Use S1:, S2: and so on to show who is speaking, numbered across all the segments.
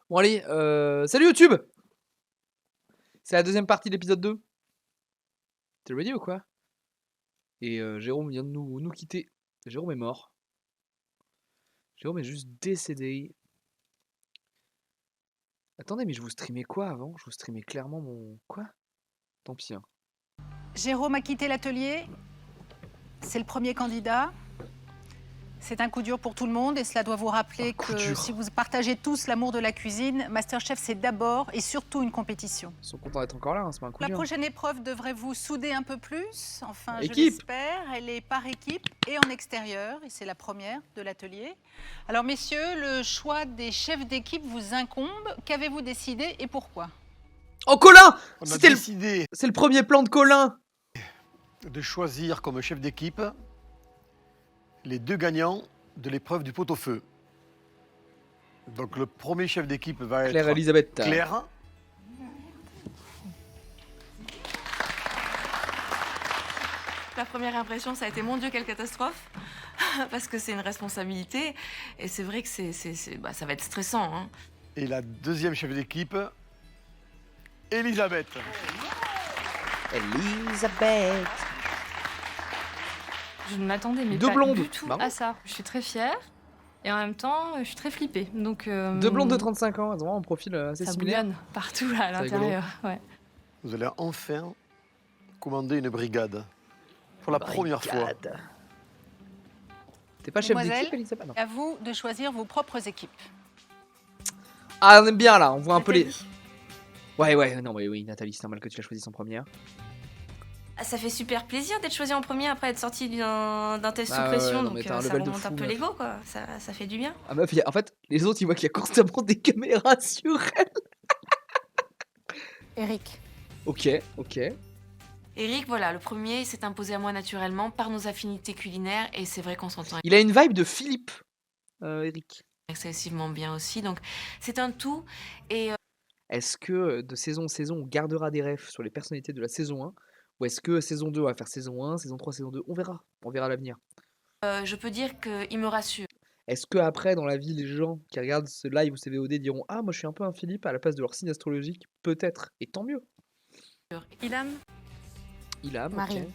S1: Bon allez, salut YouTube! C'est la deuxième partie de l'épisode 2. T'es ready ou quoi? Et Jérôme vient de nous quitter. Jérôme est mort. Jérôme est juste décédé. Attendez, mais je vous streamais quoi avant? Je vous streamais clairement mon... Quoi? Tant pis. Hein.
S2: Jérôme a quitté l'atelier. C'est le premier candidat. C'est un coup dur pour tout le monde et cela doit vous rappeler que si vous partagez tous l'amour de la cuisine, Masterchef c'est d'abord et surtout une compétition.
S1: Ils sont contents d'être encore là, hein, c'est pas un coup dur.
S2: La prochaine épreuve devrait vous souder un peu plus, enfin
S1: Équipe.
S2: je l'espère. Elle est par équipe et en extérieur et c'est la première de l'atelier. Alors messieurs, le choix des chefs d'équipe vous incombe. Qu'avez-vous décidé et pourquoi?
S1: Oh Colin!
S3: On a décidé
S1: C'est le premier plan de Colin!
S3: De choisir comme chef d'équipe les deux gagnants de l'épreuve du pot-au-feu. Donc le premier chef d'équipe va être
S1: Claire Elisabeth.
S3: Claire.
S4: La première impression, ça a été mon Dieu, quelle catastrophe. Parce que c'est une responsabilité. Et c'est vrai que ça va être stressant. Hein.
S3: Et la deuxième chef d'équipe, Elisabeth.
S1: Elisabeth.
S5: Je ne m'attendais mais
S1: Deux
S5: pas
S1: blondes.
S5: du tout à ça. Je suis très fière et en même temps, je suis très flippée. Donc,
S1: Deux blondes de 35 ans, elles ont un profil assez
S5: ça
S1: similaire.
S5: bouillonne partout là, à l'intérieur. Ouais.
S3: Vous allez enfin commander une brigade. Pour la première fois.
S1: T'es pas chef
S2: Mademoiselle,
S1: d'équipe, Elisabeth? Non.
S2: À vous de choisir vos propres équipes.
S1: Ah, on aime bien là, on voit un peu les...
S4: Nathalie.
S1: Ouais, non mais oui, Nathalie, c'est normal que tu la choisisses en première.
S4: Ah, ça fait super plaisir d'être choisi en premier après être sorti d'un test sous
S1: Ah ouais,
S4: pression.
S1: non, mais
S4: donc
S1: t'as un
S4: ça
S1: level de
S4: remonte
S1: fou,
S4: un peu
S1: meuf.
S4: l'ego, quoi. Ça fait du bien.
S1: Ah meuf, en fait, les autres ils voient qu'il y a constamment des caméras sur elle.
S2: Eric.
S1: Ok.
S4: Eric, voilà, le premier, il s'est imposé à moi naturellement par nos affinités culinaires. Et c'est vrai qu'on s'entend
S1: Il a une vibe de Philippe, Eric.
S4: excessivement bien aussi. Donc c'est un tout. Et
S1: Est-ce que de saison en saison, on gardera des refs sur les personnalités de la saison 1? Ou est-ce que saison 2 on va faire saison 1, saison 3, saison 2? On verra à l'avenir.
S4: je peux dire qu'il me rassure.
S1: Est-ce que après dans la vie, les gens qui regardent ce live ou ces VOD diront « Ah, moi je suis un peu un Philippe à la place de leur signe astrologique ?» Peut-être, et tant mieux.
S4: Ilham,
S1: Ilham,
S2: Marie.
S1: ok.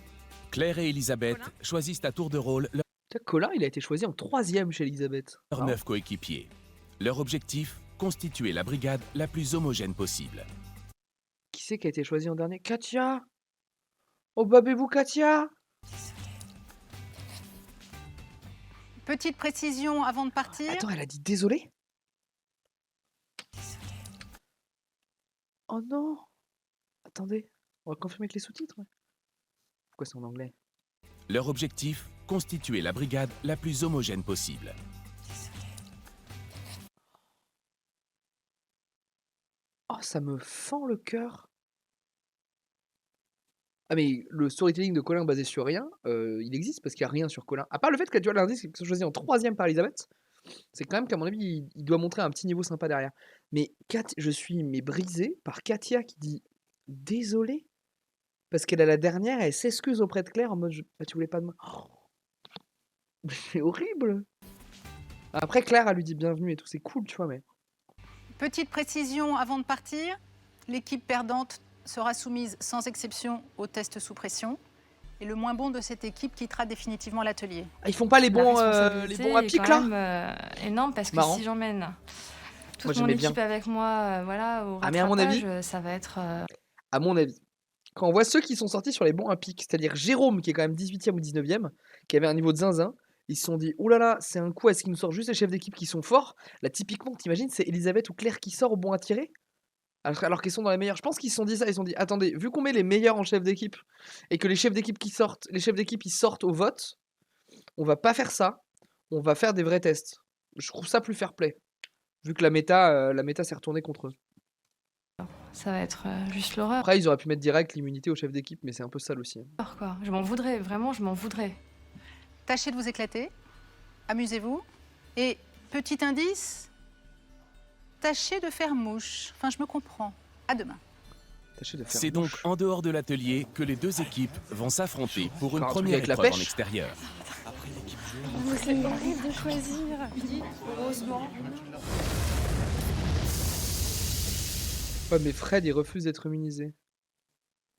S6: Claire et Elisabeth
S4: Colin
S6: choisissent à tour de rôle
S1: Tiens, Colin, il a été choisi en 3ème chez Elisabeth.
S6: leurs
S1: Ah.
S6: 9 coéquipiers. Leur objectif, constituer la brigade la plus homogène possible.
S1: Qui c'est qui a été choisi en dernier? Katia! Oh babez-vous Katia!
S2: Petite précision avant de partir.
S1: Attends, elle a dit désolé? Oh non! Attendez, on va confirmer avec les sous-titres. Ouais. Pourquoi c'est en anglais?
S6: Leur objectif, constituer la brigade la plus homogène possible.
S1: Oh, ça me fend le cœur. Ah mais le storytelling de Colin basé sur rien, il existe parce qu'il n'y a rien sur Colin. À part le fait que tu vois l'indice qu'il soit choisi en 3ème par Elisabeth, c'est quand même qu'à mon avis, il doit montrer un petit niveau sympa derrière. Mais je suis brisé par Katia qui dit « Désolé » parce qu'elle a la dernière, elle s'excuse auprès de Claire en mode bah, « Tu voulais pas de moi oh. ?» C'est horrible. Après Claire, elle lui dit « Bienvenue » et tout, c'est cool, tu vois, mais...
S2: Petite précision avant de partir. L'équipe perdante sera soumise sans exception au test sous pression. Et le moins bon de cette équipe quittera définitivement l'atelier.
S1: Ah, ils font pas les
S5: La
S1: bons
S5: responsabilité
S1: à
S5: est
S1: pic,
S5: quand
S1: là?
S5: même énorme parce que
S1: Marrant.
S5: si j'emmène
S1: Moi,
S5: toute mon
S1: j'aimais bien.
S5: équipe avec moi, voilà, au
S1: Ah, mais à mon avis-
S5: rattrapage, ça va être...
S1: À mon avis, quand on voit ceux qui sont sortis sur les bons à pic, c'est-à-dire Jérôme qui est quand même 18ème ou 19ème, qui avait un niveau de zinzin, ils se sont dit « Oh là là, c'est un coup, est-ce qu'il nous sort juste les chefs d'équipe qui sont forts ?» Là, typiquement, t'imagines, c'est Elisabeth ou Claire qui sort au bon à tirer alors qu'ils sont dans les meilleurs. Je pense qu'ils se sont dit ça, ils se sont dit « Attendez, vu qu'on met les meilleurs en chef d'équipe et que les chefs d'équipe ils sortent au vote, on va pas faire ça, on va faire des vrais tests. » Je trouve ça plus fair play, vu que la méta s'est retournée contre eux.
S5: Ça va être juste l'horreur,
S1: Après, ils auraient pu mettre direct l'immunité au chef d'équipe, mais c'est un peu sale aussi.
S5: quoi. Je m'en voudrais, vraiment, je m'en voudrais.
S2: Tâchez de vous éclater. Amusez-vous. Et petit indice, tâchez de faire mouche. Enfin, je me comprends. À demain.
S1: Tâchez de faire
S6: C'est donc
S1: mouche.
S6: en dehors de l'atelier que les deux équipes vont s'affronter pour une
S1: Encore un truc
S6: première
S1: avec la
S6: épreuve en
S1: pêche.
S6: extérieur.
S5: C'est horrible de choisir. Heureusement.
S1: Ouais, mais Fred, il refuse d'être immunisé.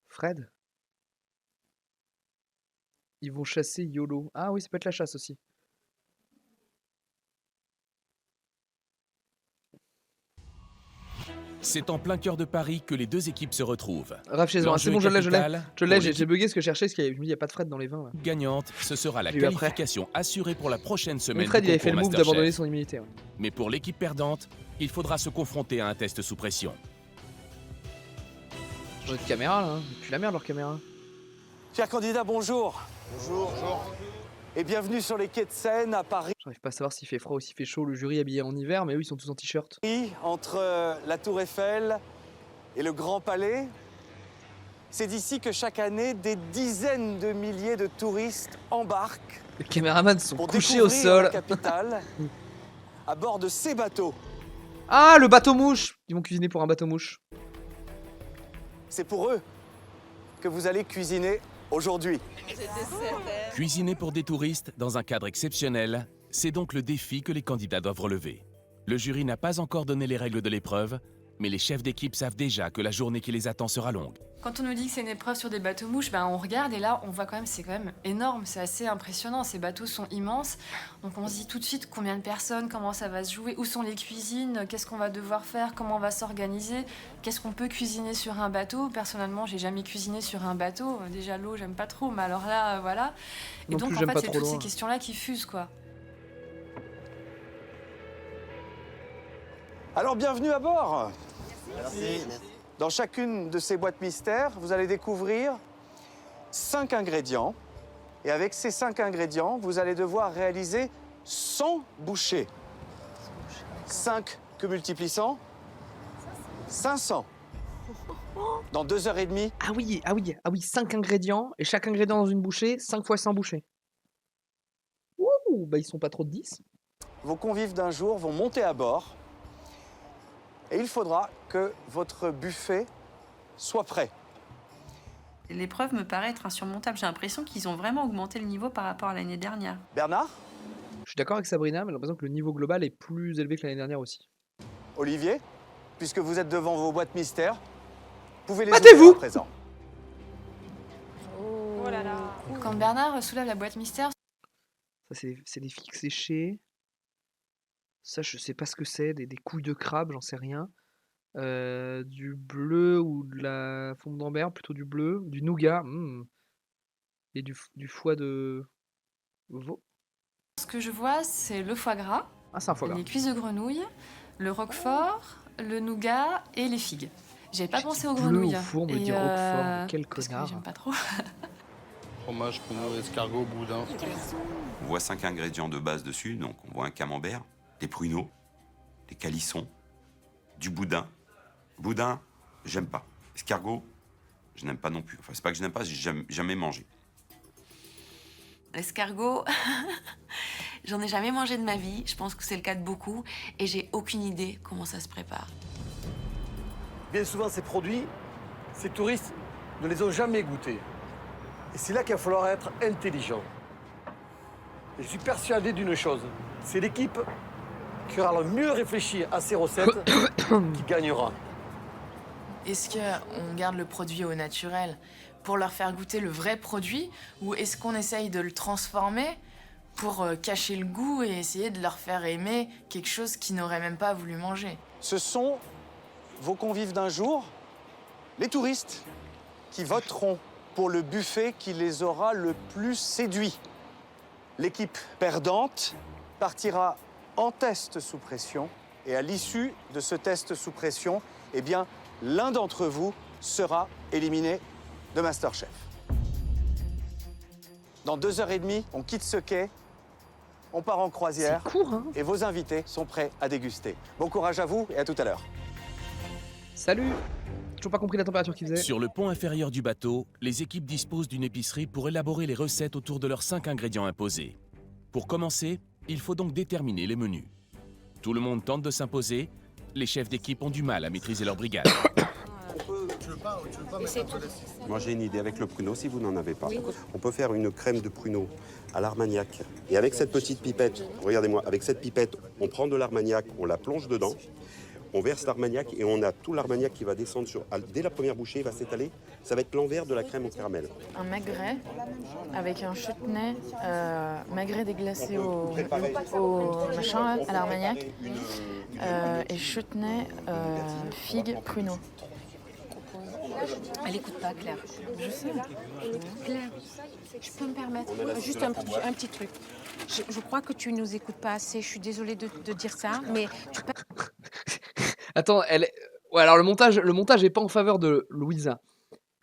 S1: Fred? Ils vont chasser YOLO. Ah oui, ça peut être la chasse aussi.
S6: C'est en plein cœur de Paris que les deux équipes se retrouvent.
S1: Raph chez c'est
S6: L'enjeu
S1: bon,
S6: est
S1: je l'ai,
S6: capital pour
S1: j'ai
S6: l'équipe
S1: bugué ce que je cherchais, parce que je me dis, il n'y a pas de Fred dans les 20 là.
S6: gagnante, ce sera la
S1: J'ai eu après.
S6: qualification assurée pour la prochaine
S1: Mais
S6: semaine
S1: Fred,
S6: du
S1: il avait fait le
S6: concours
S1: move d'abandonner
S6: Masterchef.
S1: son immunité. Ouais.
S6: Mais pour l'équipe perdante, il faudra se confronter à un test sous pression.
S1: Changer de caméra là, hein. Puis la merde leur caméra.
S7: Chers candidats, bonjour. Bonjour. Et bienvenue sur les quais de Seine à Paris,
S1: J'arrive pas à savoir s'il fait froid ou s'il fait chaud, le jury habillé en hiver, mais eux ils sont tous en t-shirt.
S7: entre la Tour Eiffel et le Grand Palais. C'est d'ici que chaque année, des dizaines de milliers de touristes embarquent
S1: Les caméramans sont
S7: pour
S1: couchés au
S7: découvrir
S1: sol.
S7: la capitale à bord de ces bateaux.
S1: Ah, le bateau mouche! Ils vont cuisiner pour un bateau mouche.
S7: C'est pour eux que vous allez cuisiner aujourd'hui.
S6: Cuisiner pour des touristes dans un cadre exceptionnel, c'est donc le défi que les candidats doivent relever. Le jury n'a pas encore donné les règles de l'épreuve, mais les chefs d'équipe savent déjà que la journée qui les attend sera longue.
S5: Quand on nous dit que c'est une épreuve sur des bateaux mouches, ben on regarde et là on voit quand même c'est quand même énorme, c'est assez impressionnant. Ces bateaux sont immenses, donc on se dit tout de suite combien de personnes, comment ça va se jouer, où sont les cuisines, qu'est-ce qu'on va devoir faire, comment on va s'organiser, qu'est-ce qu'on peut cuisiner sur un bateau. Personnellement, j'ai jamais cuisiné sur un bateau. Déjà l'eau j'aime pas trop, mais alors là voilà. Et
S1: Non
S5: donc
S1: plus,
S5: en
S1: j'aime
S5: fait
S1: pas
S5: c'est
S1: trop
S5: toutes
S1: loin.
S5: ces questions-là qui fusent quoi.
S7: Alors bienvenue à bord. Merci. Dans chacune de ces boîtes mystères, vous allez découvrir 5 ingrédients. Et avec ces 5 ingrédients, vous allez devoir réaliser 100 bouchées. 5 que multiplie 100 500. Dans 2h30,
S1: Ah oui, 5 ingrédients, et chaque ingrédient dans une bouchée, 5 fois 100 bouchées. Ouh, bah ils sont pas trop de 10.
S7: vos convives d'un jour vont monter à bord. Et il faudra que votre buffet soit prêt.
S8: L'épreuve me paraît être insurmontable. J'ai l'impression qu'ils ont vraiment augmenté le niveau par rapport à l'année dernière.
S7: Bernard,
S1: Je suis d'accord avec Sabrina, mais j'ai l'impression que le niveau global est plus élevé que l'année dernière aussi.
S7: Olivier, puisque vous êtes devant vos boîtes mystères, pouvez les
S1: Battez-vous
S7: ouvrir à présent.
S8: Oh là là.
S5: Quand Bernard soulève la boîte mystère,
S1: Ça, c'est des figues séchées. Ça, je sais pas ce que c'est. Des couilles de crabe, j'en sais rien. Du bleu ou de la fonte d'Ambert, plutôt du bleu. Du nougat. Et du foie de veau.
S5: ce que je vois, c'est le foie gras,
S1: Ah, c'est un foie gras.
S5: les cuisses de grenouille, le roquefort, le nougat et les figues. J'avais pas
S1: J'ai
S5: pensé
S1: dit
S5: aux
S1: bleu
S5: grenouilles.
S1: au four, on me
S5: Et,
S1: dit roquefort. Mais quel
S5: parce que
S1: connard.
S5: j'aime pas trop.
S9: Fromage, pruneau, escargot, boudin.
S10: On voit 5 ingrédients de base dessus, donc on voit un camembert, des pruneaux, des calissons, du boudin. Boudin, j'aime pas. Escargot, je n'aime pas non plus. Enfin, c'est pas que je n'aime pas, j'ai jamais mangé.
S4: L'escargot, j'en ai jamais mangé de ma vie. Je pense que c'est le cas de beaucoup. Et j'ai aucune idée comment ça se prépare.
S3: Bien souvent, ces produits, ces touristes ne les ont jamais goûtés. Et c'est là qu'il va falloir être intelligent. Et je suis persuadé d'une chose, c'est l'équipe qui aura le mieux réfléchi à ces recettes qui gagnera.
S11: Est-ce qu'on garde le produit au naturel pour leur faire goûter le vrai produit ou est-ce qu'on essaye de le transformer pour cacher le goût et essayer de leur faire aimer quelque chose qu'ils n'auraient même pas voulu manger?
S7: Ce sont vos convives d'un jour, les touristes, qui voteront pour le buffet qui les aura le plus séduits. L'équipe perdante partira en test sous pression et à l'issue de ce test sous pression, eh bien, l'un d'entre vous sera éliminé de MasterChef. Dans 2h30, on quitte ce quai, on part en croisière
S1: C'est court, hein.
S7: et vos invités sont prêts à déguster. Bon courage à vous et à tout à l'heure.
S1: Salut. Toujours pas compris la température qu'il faisait.
S6: Sur le pont inférieur du bateau, les équipes disposent d'une épicerie pour élaborer les recettes autour de leurs 5 ingrédients imposés. Pour commencer, il faut donc déterminer les menus. Tout le monde tente de s'imposer, les chefs d'équipe ont du mal à maîtriser leur brigade.
S12: Moi j'ai une idée avec le pruneau si vous n'en avez pas. On peut faire une crème de pruneau à l'armagnac. Et avec cette petite pipette, regardez-moi, avec cette pipette, on prend de l'armagnac, on la plonge dedans, on verse l'Armagnac et on a tout l'Armagnac qui va descendre dès la première bouchée, il va s'étaler. Ça va être l'envers de la crème au caramel.
S11: Un magret avec un chutney, magret déglacé au machin, à l'Armagnac, et chutney, figue, pruneau.
S2: Elle écoute pas, Claire.
S11: Je sais.
S2: Claire, je peux me permettre juste un petit truc. Je crois que tu nous écoutes pas assez. Je suis désolée de dire ça, mais tu peux...
S1: Attends, ouais, alors le montage est pas en faveur de Louisa.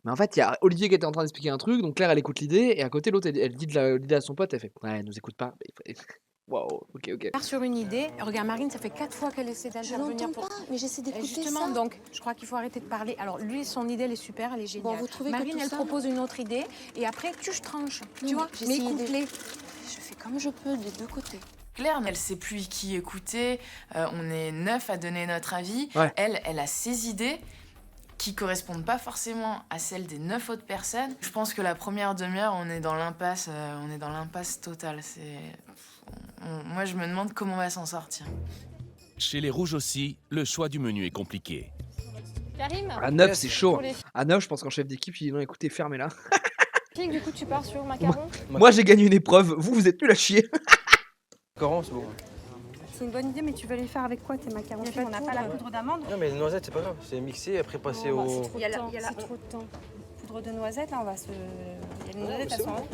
S1: Mais en fait, il y a Olivier qui était en train d'expliquer un truc, donc Claire, elle écoute l'idée, et à côté, l'autre, elle dit l'idée à son pote, elle fait « Ouais, elle nous écoute pas. » Waouh, ok.
S2: Part sur une idée. Regarde, Marine, ça fait 4 fois qu'elle essaie d'intervenir pour...
S13: mais j'essaie d'écouter
S2: Justement,
S13: ça.
S2: donc, je crois qu'il faut arrêter de parler. Alors, lui, son idée, elle est super, elle est géniale.
S13: Bon, vous trouvez
S2: Marine,
S13: que tout
S2: elle
S13: ça...
S2: propose une autre idée, et après, tu tranches. Tu vois, mais écoute-les.
S13: Je fais comme je peux des deux côtés.
S11: Claire, elle sait plus qui écouter. On est 9 à donner notre avis.
S1: Ouais.
S11: Elle a ses idées qui correspondent pas forcément à celles des 9 autres personnes. Je pense que la première demi-heure, on est dans l'impasse totale. Moi, je me demande comment on va s'en sortir.
S6: Chez les rouges aussi, le choix du menu est compliqué.
S14: Karim,
S1: À 9, c'est chaud.
S14: pour les
S1: À 9, je pense qu'en chef d'équipe, il dit non, écoutez, fermez-la.
S14: filles, du coup, tu pars sur macaron.
S1: Moi, j'ai gagné une épreuve, vous êtes nuls à chier.
S9: Macaron, c'est bon.
S14: C'est une bonne idée, mais tu vas les faire avec quoi tes macarons? On n'a pas la poudre d'amande.
S9: Non, mais les noisettes, c'est pas grave. C'est mixé, après passer au.
S14: Il y a trop de temps. Poudre de noisette, là, on va se... Il y a les noisettes, elles sont en haut.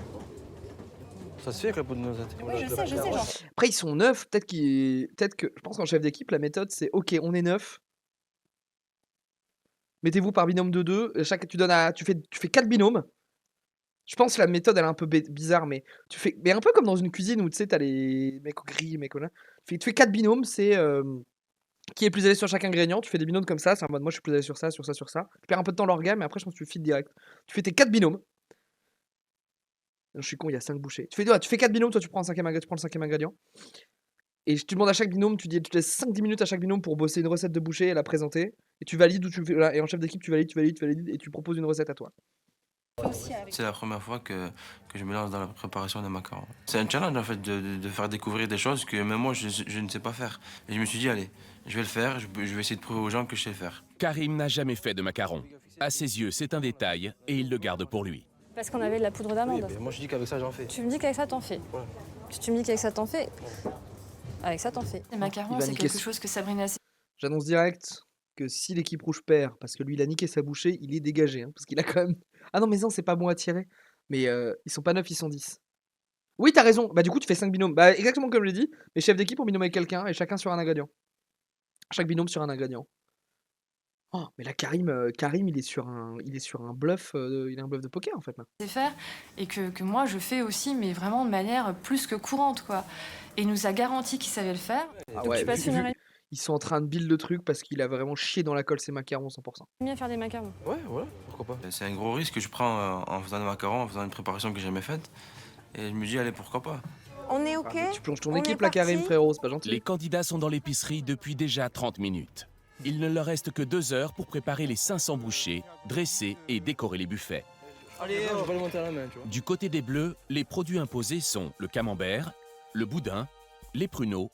S9: Ça se fait avec la poudre de noisette.
S14: Oui, je sais, genre.
S1: Après, ils sont 9, peut-être que... Je pense qu'en chef d'équipe, la méthode, c'est ok, on est 9. Mettez-vous par binôme de 2. Tu fais 4 binômes. Je pense que la méthode, elle est un peu bizarre, mais tu fais... Mais un peu comme dans une cuisine où, tu sais, t'as les mecs au gris, les mecs au là. Tu fais 4 binômes, c'est... Qui est plus à l'aise sur chaque ingrédient. Tu fais des binômes comme ça, c'est en mode moi je suis plus à l'aise sur ça, sur ça, sur ça. Tu perds un peu de temps l'organe, mais après je pense que tu files direct. Tu fais tes 4 binômes. Non, je suis con, il y a 5 bouchées. Tu fais 4 binômes, toi tu prends le cinquième ingrédient. Et tu demandes à chaque binôme, tu laisses 5-10 minutes à chaque binôme pour bosser une recette de bouchée et la présenter. Et tu valides ou tu fais. Voilà, et en chef d'équipe, tu valides et tu proposes une recette à toi.
S9: C'est la première fois que je me lance dans la préparation des macarons. C'est un challenge en fait de faire découvrir des choses que même moi je ne sais pas faire. Et je me suis dit allez, je vais le faire, je vais essayer de prouver aux gens que je sais le faire.
S6: Karim n'a jamais fait de macarons. À ses yeux, c'est un détail et il le garde pour lui.
S14: Parce qu'on avait de la poudre d'amande.
S9: Oui, moi je dis qu'avec ça j'en fais.
S14: Tu me dis qu'avec ça, t'en fais.
S9: Ouais.
S14: Si tu me dis qu'avec ça, t'en fais. Avec ça, t'en fais.
S5: Les macarons, c'est quelque chose que Sabrina...
S1: J'annonce direct que si l'équipe rouge perd, parce que lui il a niqué sa bouchée, il est dégagé. Hein, parce qu'il a quand même. Ah non, mais non, c'est pas bon à tirer. Mais ils sont pas 9, ils sont 10. Oui, t'as raison. Bah, du coup, tu fais 5 binômes. Bah, exactement comme je l'ai dit. Mais chef d'équipe, on binôme avec quelqu'un et chacun sur un ingrédient. Chaque binôme sur un ingrédient. Oh, mais là, Karim, il est sur un bluff. Il a un bluff de poker en fait. Là.
S5: C'est faire et que moi je fais aussi, mais vraiment de manière plus que courante, quoi. Et il nous a garanti qu'il savait le faire.
S1: Ah
S14: Donc
S1: ouais,
S14: tu passes une heure et
S1: ils sont en train de build le truc parce qu'il a vraiment chié dans la colle ses macarons 100%.
S14: demie à faire des macarons.
S9: Ouais, voilà, pourquoi pas. C'est un gros risque que je prends en faisant des macarons, en faisant une préparation que j'ai jamais faite. Et je me dis allez, pourquoi pas.
S2: On est OK?
S1: Tu plonges ton
S2: On est
S1: équipe là, Karim,
S2: parti
S1: frérot, c'est pas gentil.
S6: Les candidats sont dans l'épicerie depuis déjà 30 minutes. Il ne leur reste que 2 heures pour préparer les 500 bouchées, dresser et décorer les buffets.
S9: Allez, je vais pas le monter à la main, tu vois.
S6: Du côté des bleus, les produits imposés sont le camembert, le boudin, les pruneaux,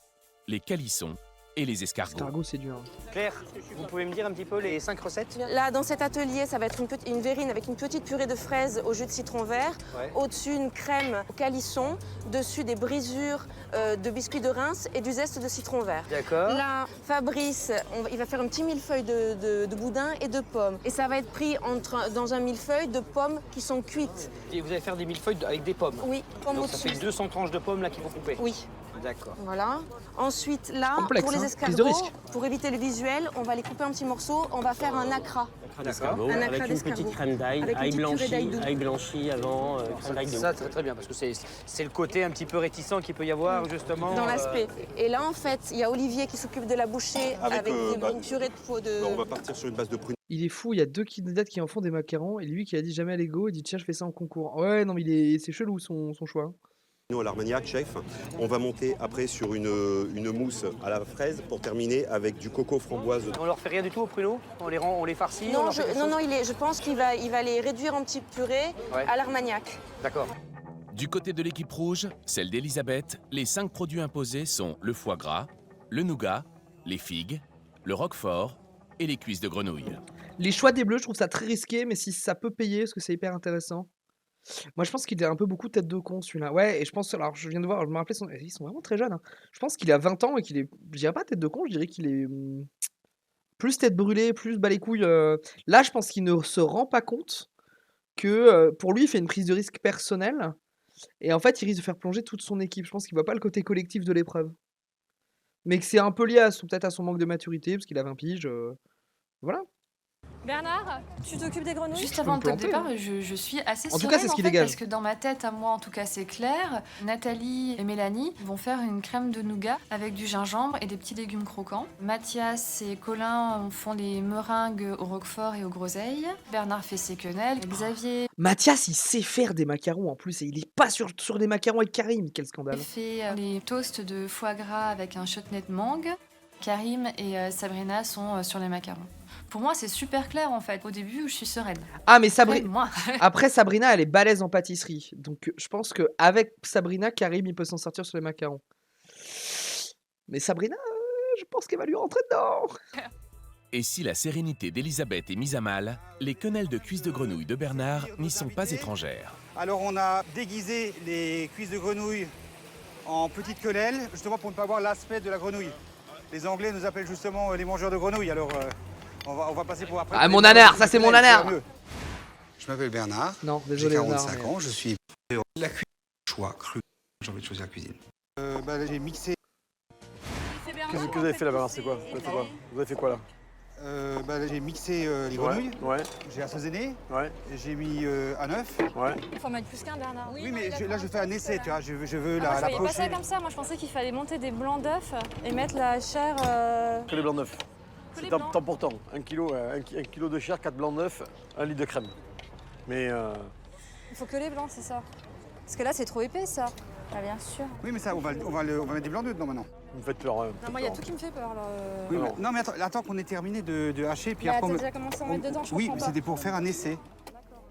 S6: les calissons et les escargots.
S1: Escargot, c'est dur.
S7: Claire, vous pouvez me dire un petit peu les 5 recettes?
S13: Là, dans cet atelier, ça va être une verrine avec une petite purée de fraises au jus de citron vert.
S7: Ouais.
S13: Au-dessus, une crème au calisson. Dessus, des brisures de biscuits de Reims et du zeste de citron vert.
S7: D'accord.
S13: Là, Fabrice, il va faire un petit millefeuille de boudin et de pommes. Et ça va être pris dans un millefeuille de pommes qui sont cuites.
S7: Et vous allez faire des millefeuilles avec des pommes?
S13: Oui, pommes
S7: Donc ça
S13: au-dessus.
S7: fait 200 tranches de pommes là qu'il faut couper?
S13: Oui.
S7: D'accord.
S13: Voilà. Ensuite, là,
S1: complexe,
S13: pour les
S1: hein. Prise de
S13: escargots,
S1: risque.
S13: pour éviter le visuel, on va les couper en petits morceaux. On va faire un acra.
S7: D'accord.
S13: Un acra d'escargot.
S7: d'ail,
S13: Avec une petite purée d'ail doux.
S7: ail blanchi avant, crème d'ail. Ça, très bien, parce que c'est le côté un petit peu réticent qu'il peut y avoir, justement.
S13: Dans l'aspect. Et là, en fait, il y a Olivier qui s'occupe de la bouchée avec une purée de peau de...
S12: On va partir sur une base de pruneaux.
S1: Il est fou, il y a 2 candidats qui en font des macarons et lui qui a dit jamais à l'ego, il dit tiens je fais ça en concours. Ouais non mais c'est chelou son choix. Hein.
S12: À l'Armagnac, chef. On va monter après sur une mousse à la fraise pour terminer avec du coco framboise.
S7: On leur fait rien du tout aux pruneaux? On les farcit?
S13: Non, je pense qu'il va les réduire en petites purées à l'Armagnac.
S7: D'accord.
S6: Du côté de l'équipe rouge, celle d'Elisabeth, les 5 produits imposés sont le foie gras, le nougat, les figues, le roquefort et les cuisses de grenouille.
S1: Les choix des bleus, je trouve ça très risqué, mais si ça peut payer, parce que c'est hyper intéressant. Moi, je pense qu'il est un peu beaucoup tête de con, celui-là. Ouais, et je pense, alors je viens de voir, je me rappelais, ils sont vraiment très jeunes, hein. Je pense qu'il a 20 ans et qu'il est, je dirais pas tête de con, je dirais qu'il est plus tête brûlée, plus bas les couilles. Là, je pense qu'il ne se rend pas compte que pour lui, il fait une prise de risque personnelle. Et en fait, il risque de faire plonger toute son équipe. Je pense qu'il voit pas le côté collectif de l'épreuve. Mais que c'est un peu lié à peut-être à son manque de maturité, parce qu'il a 20 piges. Voilà.
S14: Bernard, tu t'occupes des grenouilles?
S5: Juste
S1: peux
S5: avant
S1: me
S5: le top
S1: planter,
S5: départ,
S1: hein.
S5: je suis assez
S1: En tout
S5: sereine
S1: cas, c'est ce qu'il dégage.
S5: parce que dans ma tête, à moi en tout cas, c'est clair. Nathalie et Mélanie vont faire une crème de nougat avec du gingembre et des petits légumes croquants. Mathias et Colin font les meringues au roquefort et aux groseilles. Bernard fait ses quenelles. Xavier
S1: Mathias, il sait faire des macarons en plus, et il est pas sur des macarons avec Karim. Quel scandale.
S5: fait les toasts de foie gras avec un chutney de mangue. Karim et Sabrina sont sur les macarons. Pour moi, c'est super clair en fait. Au début, je suis sereine.
S1: Ah, mais
S5: Moi.
S1: Après, Sabrina, elle est balèze en pâtisserie. Donc, je pense qu'avec Sabrina, Karim, il peut s'en sortir sur les macarons. Mais Sabrina, je pense qu'elle va lui rentrer dedans.
S6: Et si la sérénité d'Elisabeth est mise à mal, les quenelles de cuisses de grenouille de Bernard n'y sont pas étrangères.
S15: Alors, on a déguisé les cuisses de grenouille en petites quenelles, justement pour ne pas voir l'aspect de la grenouille. Les Anglais nous appellent justement les mangeurs de grenouilles, alors on va passer pour après.
S1: Ah, mon nanar, ça c'est mon nanar.
S15: Je m'appelle Bernard.
S1: Non,
S15: J'ai
S1: désolé,
S15: 45
S1: Bernard,
S15: ans, je suis la cuisine choix cru. J'ai envie de choisir la cuisine. J'ai mixé.
S3: Qu'est-ce que vous avez fait là, Bernard? C'est quoi? Vous avez fait quoi là?
S15: J'ai mixé les grenouilles.
S3: Ouais.
S15: J'ai assaisonné.
S3: Ouais.
S15: J'ai mis un œuf.
S3: Ouais.
S14: Il faut en mettre plus qu'un, Bernard.
S15: Oui, mais là je fais un essai, tu vois. Je veux
S14: Ah, je voyais pas
S15: l'approcher.
S14: ça comme ça. Moi, je pensais qu'il fallait monter des blancs d'œufs et mettre la chair.
S3: Que les blancs d'œufs.
S14: Que
S3: C'est
S14: les blancs.
S3: temps pour temps. 1 kilo de chair, 4 blancs d'œufs, 1 litre de crème. Mais
S14: Il faut que les blancs, c'est ça. Parce que là, c'est trop épais, ça. Ah, bien sûr.
S15: Oui, mais ça, on va mettre des blancs d'œufs dedans maintenant.
S3: vous faites leur.
S14: Non, moi, il y a tout qui me fait peur, là.
S15: Oui, non, mais attends qu'on ait terminé de hacher, puis
S14: Bah,
S15: après.
S14: t'as déjà commencé à en mettre dedans, je
S15: Oui,
S14: comprends
S15: mais
S14: pas.
S15: c'était pour faire un essai.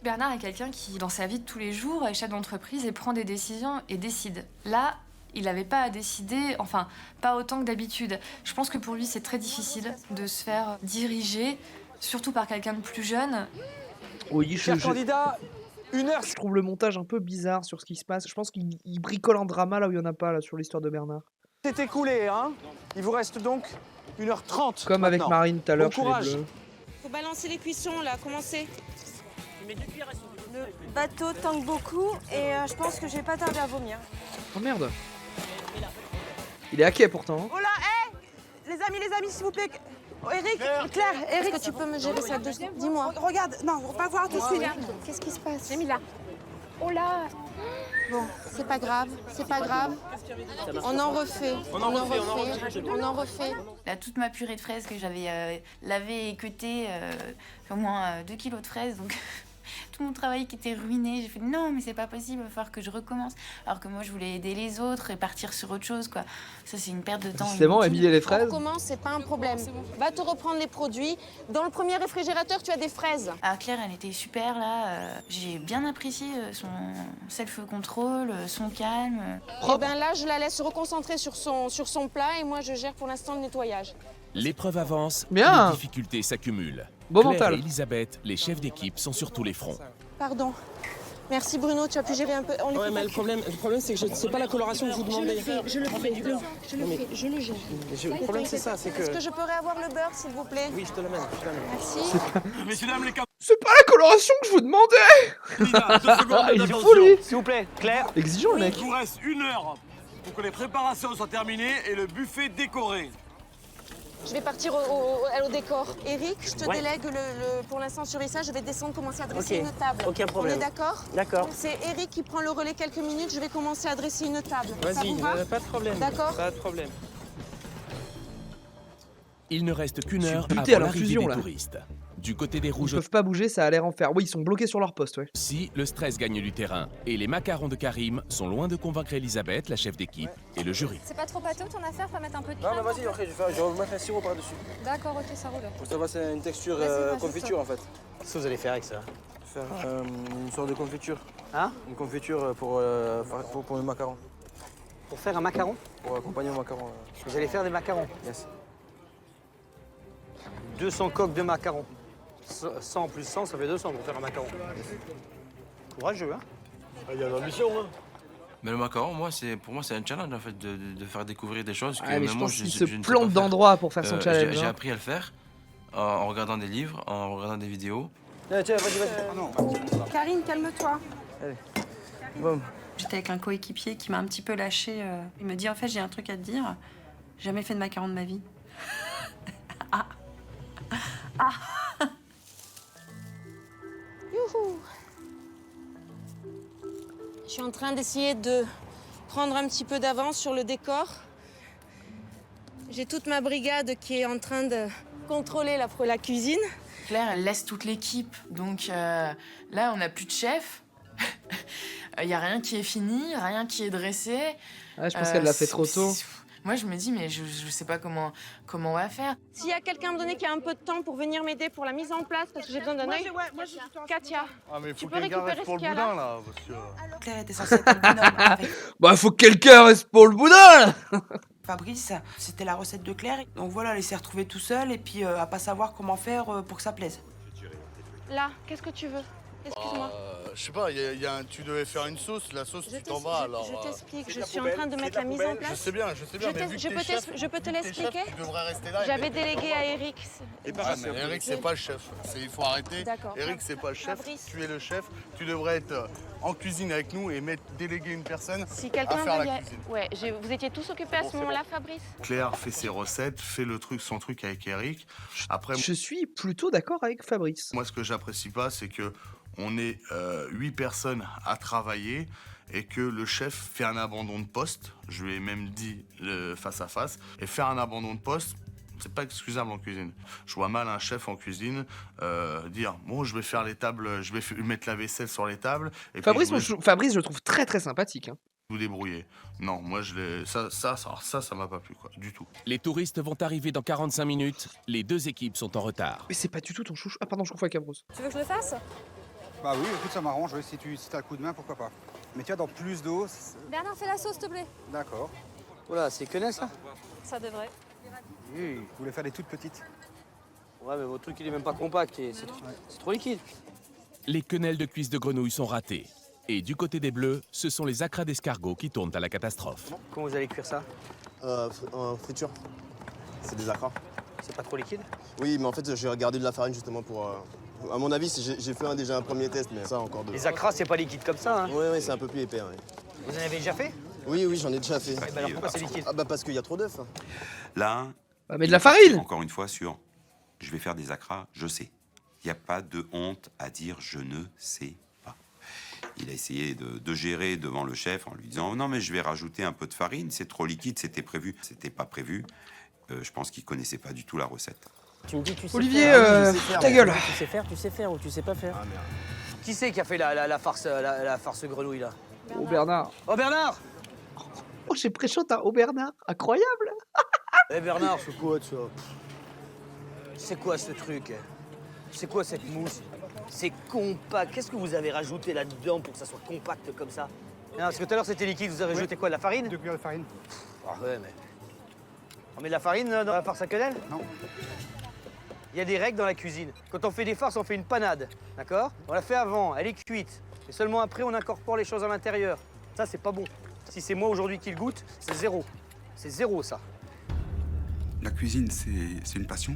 S5: Bernard est quelqu'un qui, dans sa vie de tous les jours, est chef d'entreprise et prend des décisions et décide. Là, il n'avait pas à décider, enfin, pas autant que d'habitude. Je pense que pour lui, c'est très difficile de se faire diriger, surtout par quelqu'un de plus jeune.
S1: Oui,
S3: Cher candidat, 1 heure.
S1: Je trouve le montage un peu bizarre sur ce qui se passe. Je pense qu'il bricole un drama là où il n'y en a pas, là, sur l'histoire de Bernard.
S3: C'est écoulé, hein. Il vous reste donc 1h30.
S1: Comme avec
S3: maintenant.
S1: Marine tout à l'heure
S3: Bon
S1: chez les
S3: courage.
S1: Bleus.
S13: Faut balancer les cuissons là, commencez.
S14: Le bateau tangue beaucoup et je pense que je vais pas tarder à vomir.
S1: Oh merde. Il est hacké pourtant. hein.
S13: Oh là, hé les amis, s'il vous plaît. Oh, Eric, Claire, Eric, est-ce que tu peux me gérer ça 2 secondes? Dis-moi. Regarde, non, on va voir tout de suite. Qu'est-ce qui se passe? J'ai mis là. Oh là. Bon, c'est pas grave, c'est pas grave. On en refait. On en refait.
S11: Là, toute ma purée de fraises que j'avais lavée et cueutée, au moins 2 kilos de fraises, donc tout mon travail qui était ruiné. J'ai fait non, mais c'est pas possible, il va falloir que je recommence. Alors que moi, je voulais aider les autres et partir sur autre chose, quoi. Ça, c'est une perte de temps.
S1: Décidément,
S11: inutile.
S1: Émilie et les
S13: On
S1: fraises.
S13: recommence, c'est pas un problème. Va te reprendre les produits. Dans le premier réfrigérateur, tu as des fraises.
S11: Alors Claire, elle était super là. J'ai bien apprécié son self-control, son calme.
S13: Et ben là, je la laisse se reconcentrer sur son plat et moi, je gère pour l'instant le nettoyage.
S6: L'épreuve avance,
S1: Bien.
S6: les difficultés s'accumulent.
S1: Beau
S6: Claire
S1: mental.
S6: et Elisabeth, les chefs d'équipe, sont sur tous les fronts.
S13: Pardon. Merci Bruno, tu as pu gérer un peu. On les
S16: Ouais,
S13: fait
S16: mais
S13: pas
S16: le problème c'est que je sais pas la coloration que vous demandez.
S13: je le gère.
S16: Le problème c'est ça, c'est
S13: Est-ce
S16: que.
S13: que je pourrais avoir le beurre, s'il vous plaît?
S16: Oui, je te l'amène.
S13: Merci.
S3: Messieurs, dames, les
S1: C'est pas la coloration que je vous demandais. Il est fou lui.
S3: S'il vous plaît, Claire.
S1: Exigeant le mec.
S3: Il vous reste 1 heure pour que les préparations soient terminées et le buffet décoré.
S13: Je vais partir au décor. Eric, je te délègue pour l'instant sur ça. Je vais descendre, commencer à dresser une table.
S16: Aucun problème.
S13: On est d'accord?
S16: D'accord.
S13: C'est Eric qui prend le relais quelques minutes. Je vais commencer à dresser une table. Ça
S16: Vas-y,
S13: vous va?
S16: pas de problème.
S13: D'accord.
S16: Pas de problème.
S6: Il ne reste qu'une heure
S1: buté à
S6: avant l'arrivée
S1: l'infusion,
S6: des
S1: là.
S6: touristes. Du côté des
S1: Ils
S6: rouges
S1: peuvent pas bouger, ça a l'air en fer. Oui, ils sont bloqués sur leur poste, ouais.
S6: aussi, le stress gagne du terrain. Et les macarons de Karim sont loin de convaincre Elisabeth, la chef d'équipe, et le jury.
S14: C'est pas trop pâteux ton affaire, faut mettre un peu de
S16: Non,
S14: crème.
S16: mais vas-y, après, je vais remettre un sirop par-dessus.
S14: D'accord, ok, ça roule.
S16: Pour ça, c'est une texture
S14: Vas-y,
S16: confiture en fait.
S17: Qu'est-ce que vous allez faire avec ça?
S16: Faire une sorte de confiture.
S17: Hein?
S16: Une confiture pour le macaron.
S17: Pour faire un macaron?
S16: Pour accompagner le macaron.
S17: Vous allez faire des macarons?
S16: Yes.
S3: 200 coques de macarons. 100 plus 100, ça fait 200 pour faire un macaron. Courageux, hein? Il y a l'ambition, hein?
S9: Mais le macaron, pour moi, c'est un challenge en fait de faire découvrir des choses que
S1: Ah, mais
S9: même
S1: je
S9: moi,
S1: pense qu'il
S9: je
S1: se
S9: ne sais
S1: plante
S9: pas faire.
S1: d'endroits pour faire son challenge.
S9: J'ai
S1: hein.
S9: appris à le faire en regardant des livres, en regardant des vidéos.
S3: Tiens, vas-y.
S13: Karine, calme-toi.
S8: J'étais avec un coéquipier qui m'a un petit peu lâché. Il me dit en fait j'ai un truc à te dire. Jamais fait de macaron de ma vie. Ah.
S14: Youhou. Je suis en train d'essayer de prendre un petit peu d'avance sur le décor. J'ai toute ma brigade qui est en train de contrôler la cuisine.
S11: Claire, elle laisse toute l'équipe. Donc là, on n'a plus de chef. Il n'y a rien qui est fini, rien qui est dressé.
S1: Ah, je pense qu'elle l'a fait trop tôt.
S11: Moi, je me dis, mais je sais pas comment on va faire.
S14: S'il y a quelqu'un à me donner qui a un peu de temps pour venir m'aider pour la mise en place, parce que j'ai besoin d'un œil. Katia,
S3: Ah, mais
S14: tu
S3: faut
S14: peux
S3: quelqu'un
S14: récupérer
S3: reste pour
S14: ce
S3: le
S14: qu'il y a
S3: boudin,
S14: là
S3: là. Parce que...
S17: Claire était censée être un binôme.
S1: Bah, faut que quelqu'un reste pour le boudin là.
S17: Fabrice, c'était la recette de Claire. Donc voilà, elle s'est retrouvée tout seul et puis à pas savoir comment faire pour que ça plaise.
S14: Là, qu'est-ce que tu veux? Excuse-moi.
S18: Je sais pas, tu devais faire une sauce, la sauce, tu t'en vas alors.
S14: Je t'explique, je suis en train de mettre la mise en place.
S18: Je sais bien, mais vu que t'es chef,
S14: je peux te l'expliquer?
S18: tu devrais rester là.
S14: J'avais délégué à Eric.
S18: Mais Eric, c'est pas le chef. Il faut arrêter.
S14: D'accord.
S18: Eric, c'est pas le chef.
S14: Fabrice.
S18: Tu es le chef. Tu devrais être en cuisine avec nous et déléguer une personne
S14: Si
S18: à
S14: quelqu'un
S18: faire
S14: veut
S18: la
S14: y
S18: cuisine.
S14: Ouais, vous étiez tous occupés à ce moment-là, Fabrice?
S18: Claire fait ses recettes, fait son truc avec Eric. Après,
S1: Je suis plutôt d'accord avec Fabrice.
S18: moi, ce que j'apprécie pas, c'est que on est 8 personnes à travailler et que le chef fait un abandon de poste. Je lui ai même dit face à face. Et faire un abandon de poste, c'est pas excusable en cuisine. Je vois mal un chef en cuisine dire bon, je vais faire les tables, je vais mettre la vaisselle sur les tables. Et
S1: Fabrice,
S18: puis
S1: Fabrice, je le trouve très très sympathique. Hein.
S18: vous débrouiller. Non, moi ça m'a pas plu quoi, du tout.
S6: Les touristes vont arriver dans 45 minutes. Les deux équipes sont en retard.
S1: Mais c'est pas du tout ton chouchou. Ah pardon, je confonds avec Ambrose.
S13: Tu veux que je le fasse?
S15: Bah oui, écoute, ça m'arrange. Si t'as le coup de main, pourquoi pas. Mais tu vois, dans plus d'eau...
S13: Bernard, fais la sauce, s'il te plaît.
S15: D'accord.
S3: Oula, c'est quenelle ça?
S13: Ça devrait.
S15: Oui, vous voulez faire des toutes petites.
S3: Ouais, mais votre truc il est même pas compact, c'est trop liquide.
S6: Les quenelles de cuisses de grenouille sont ratées. Et du côté des Bleus, ce sont les acras d'escargot qui tournent à la catastrophe.
S3: Comment vous allez cuire ça?
S16: En friture. C'est des acras.
S3: C'est pas trop liquide?
S16: Oui, mais en fait, j'ai regardé de la farine justement pour... À mon avis, j'ai fait déjà un premier test, mais ça encore deux.
S3: Les acras, c'est pas liquide comme ça, hein?
S16: Oui, c'est un peu plus épais. Ouais.
S3: Vous en avez déjà fait?
S16: Oui, j'en ai déjà fait.
S3: Alors pourquoi c'est liquide?
S16: Ah bah parce qu'il y a trop d'œufs.
S10: Là,
S1: Bah, mais de la farine.
S10: encore une fois, sur je vais faire des acras, je sais. Il n'y a pas de honte à dire je ne sais pas. Il a essayé de gérer devant le chef en lui disant non, mais je vais rajouter un peu de farine, c'est trop liquide, c'était prévu. C'était pas prévu. Je pense qu'il connaissait pas du tout la recette.
S3: Tu me dis tu sais
S1: Olivier,
S3: faire.
S1: ta gueule.
S3: Tu sais faire ou tu sais pas faire? Ah merde. Qui c'est qui a fait la farce grenouille là?
S1: Oh Bernard.
S3: Oh Bernard!
S1: Oh, j'ai pré-shot à Bernard. Incroyable.
S3: Eh Bernard, c'est quoi ça? C'est quoi ce truc? C'est quoi cette mousse? C'est compact. Qu'est-ce que vous avez rajouté là-dedans pour que ça soit compact comme ça? Non, parce que tout à l'heure c'était liquide, vous avez rajouté quoi? De la farine?
S15: 2 cuillères de farine.
S3: Ah ouais, mais... On met de la farine dans la farce à quenelle?
S15: Non.
S3: Il y a des règles dans la cuisine. Quand on fait des farces, on fait une panade, d'accord? On la fait avant, elle est cuite. Et seulement après, on incorpore les choses à l'intérieur. Ça, c'est pas bon. Si c'est moi aujourd'hui qui le goûte, c'est zéro. C'est zéro, ça.
S19: La cuisine, c'est une passion.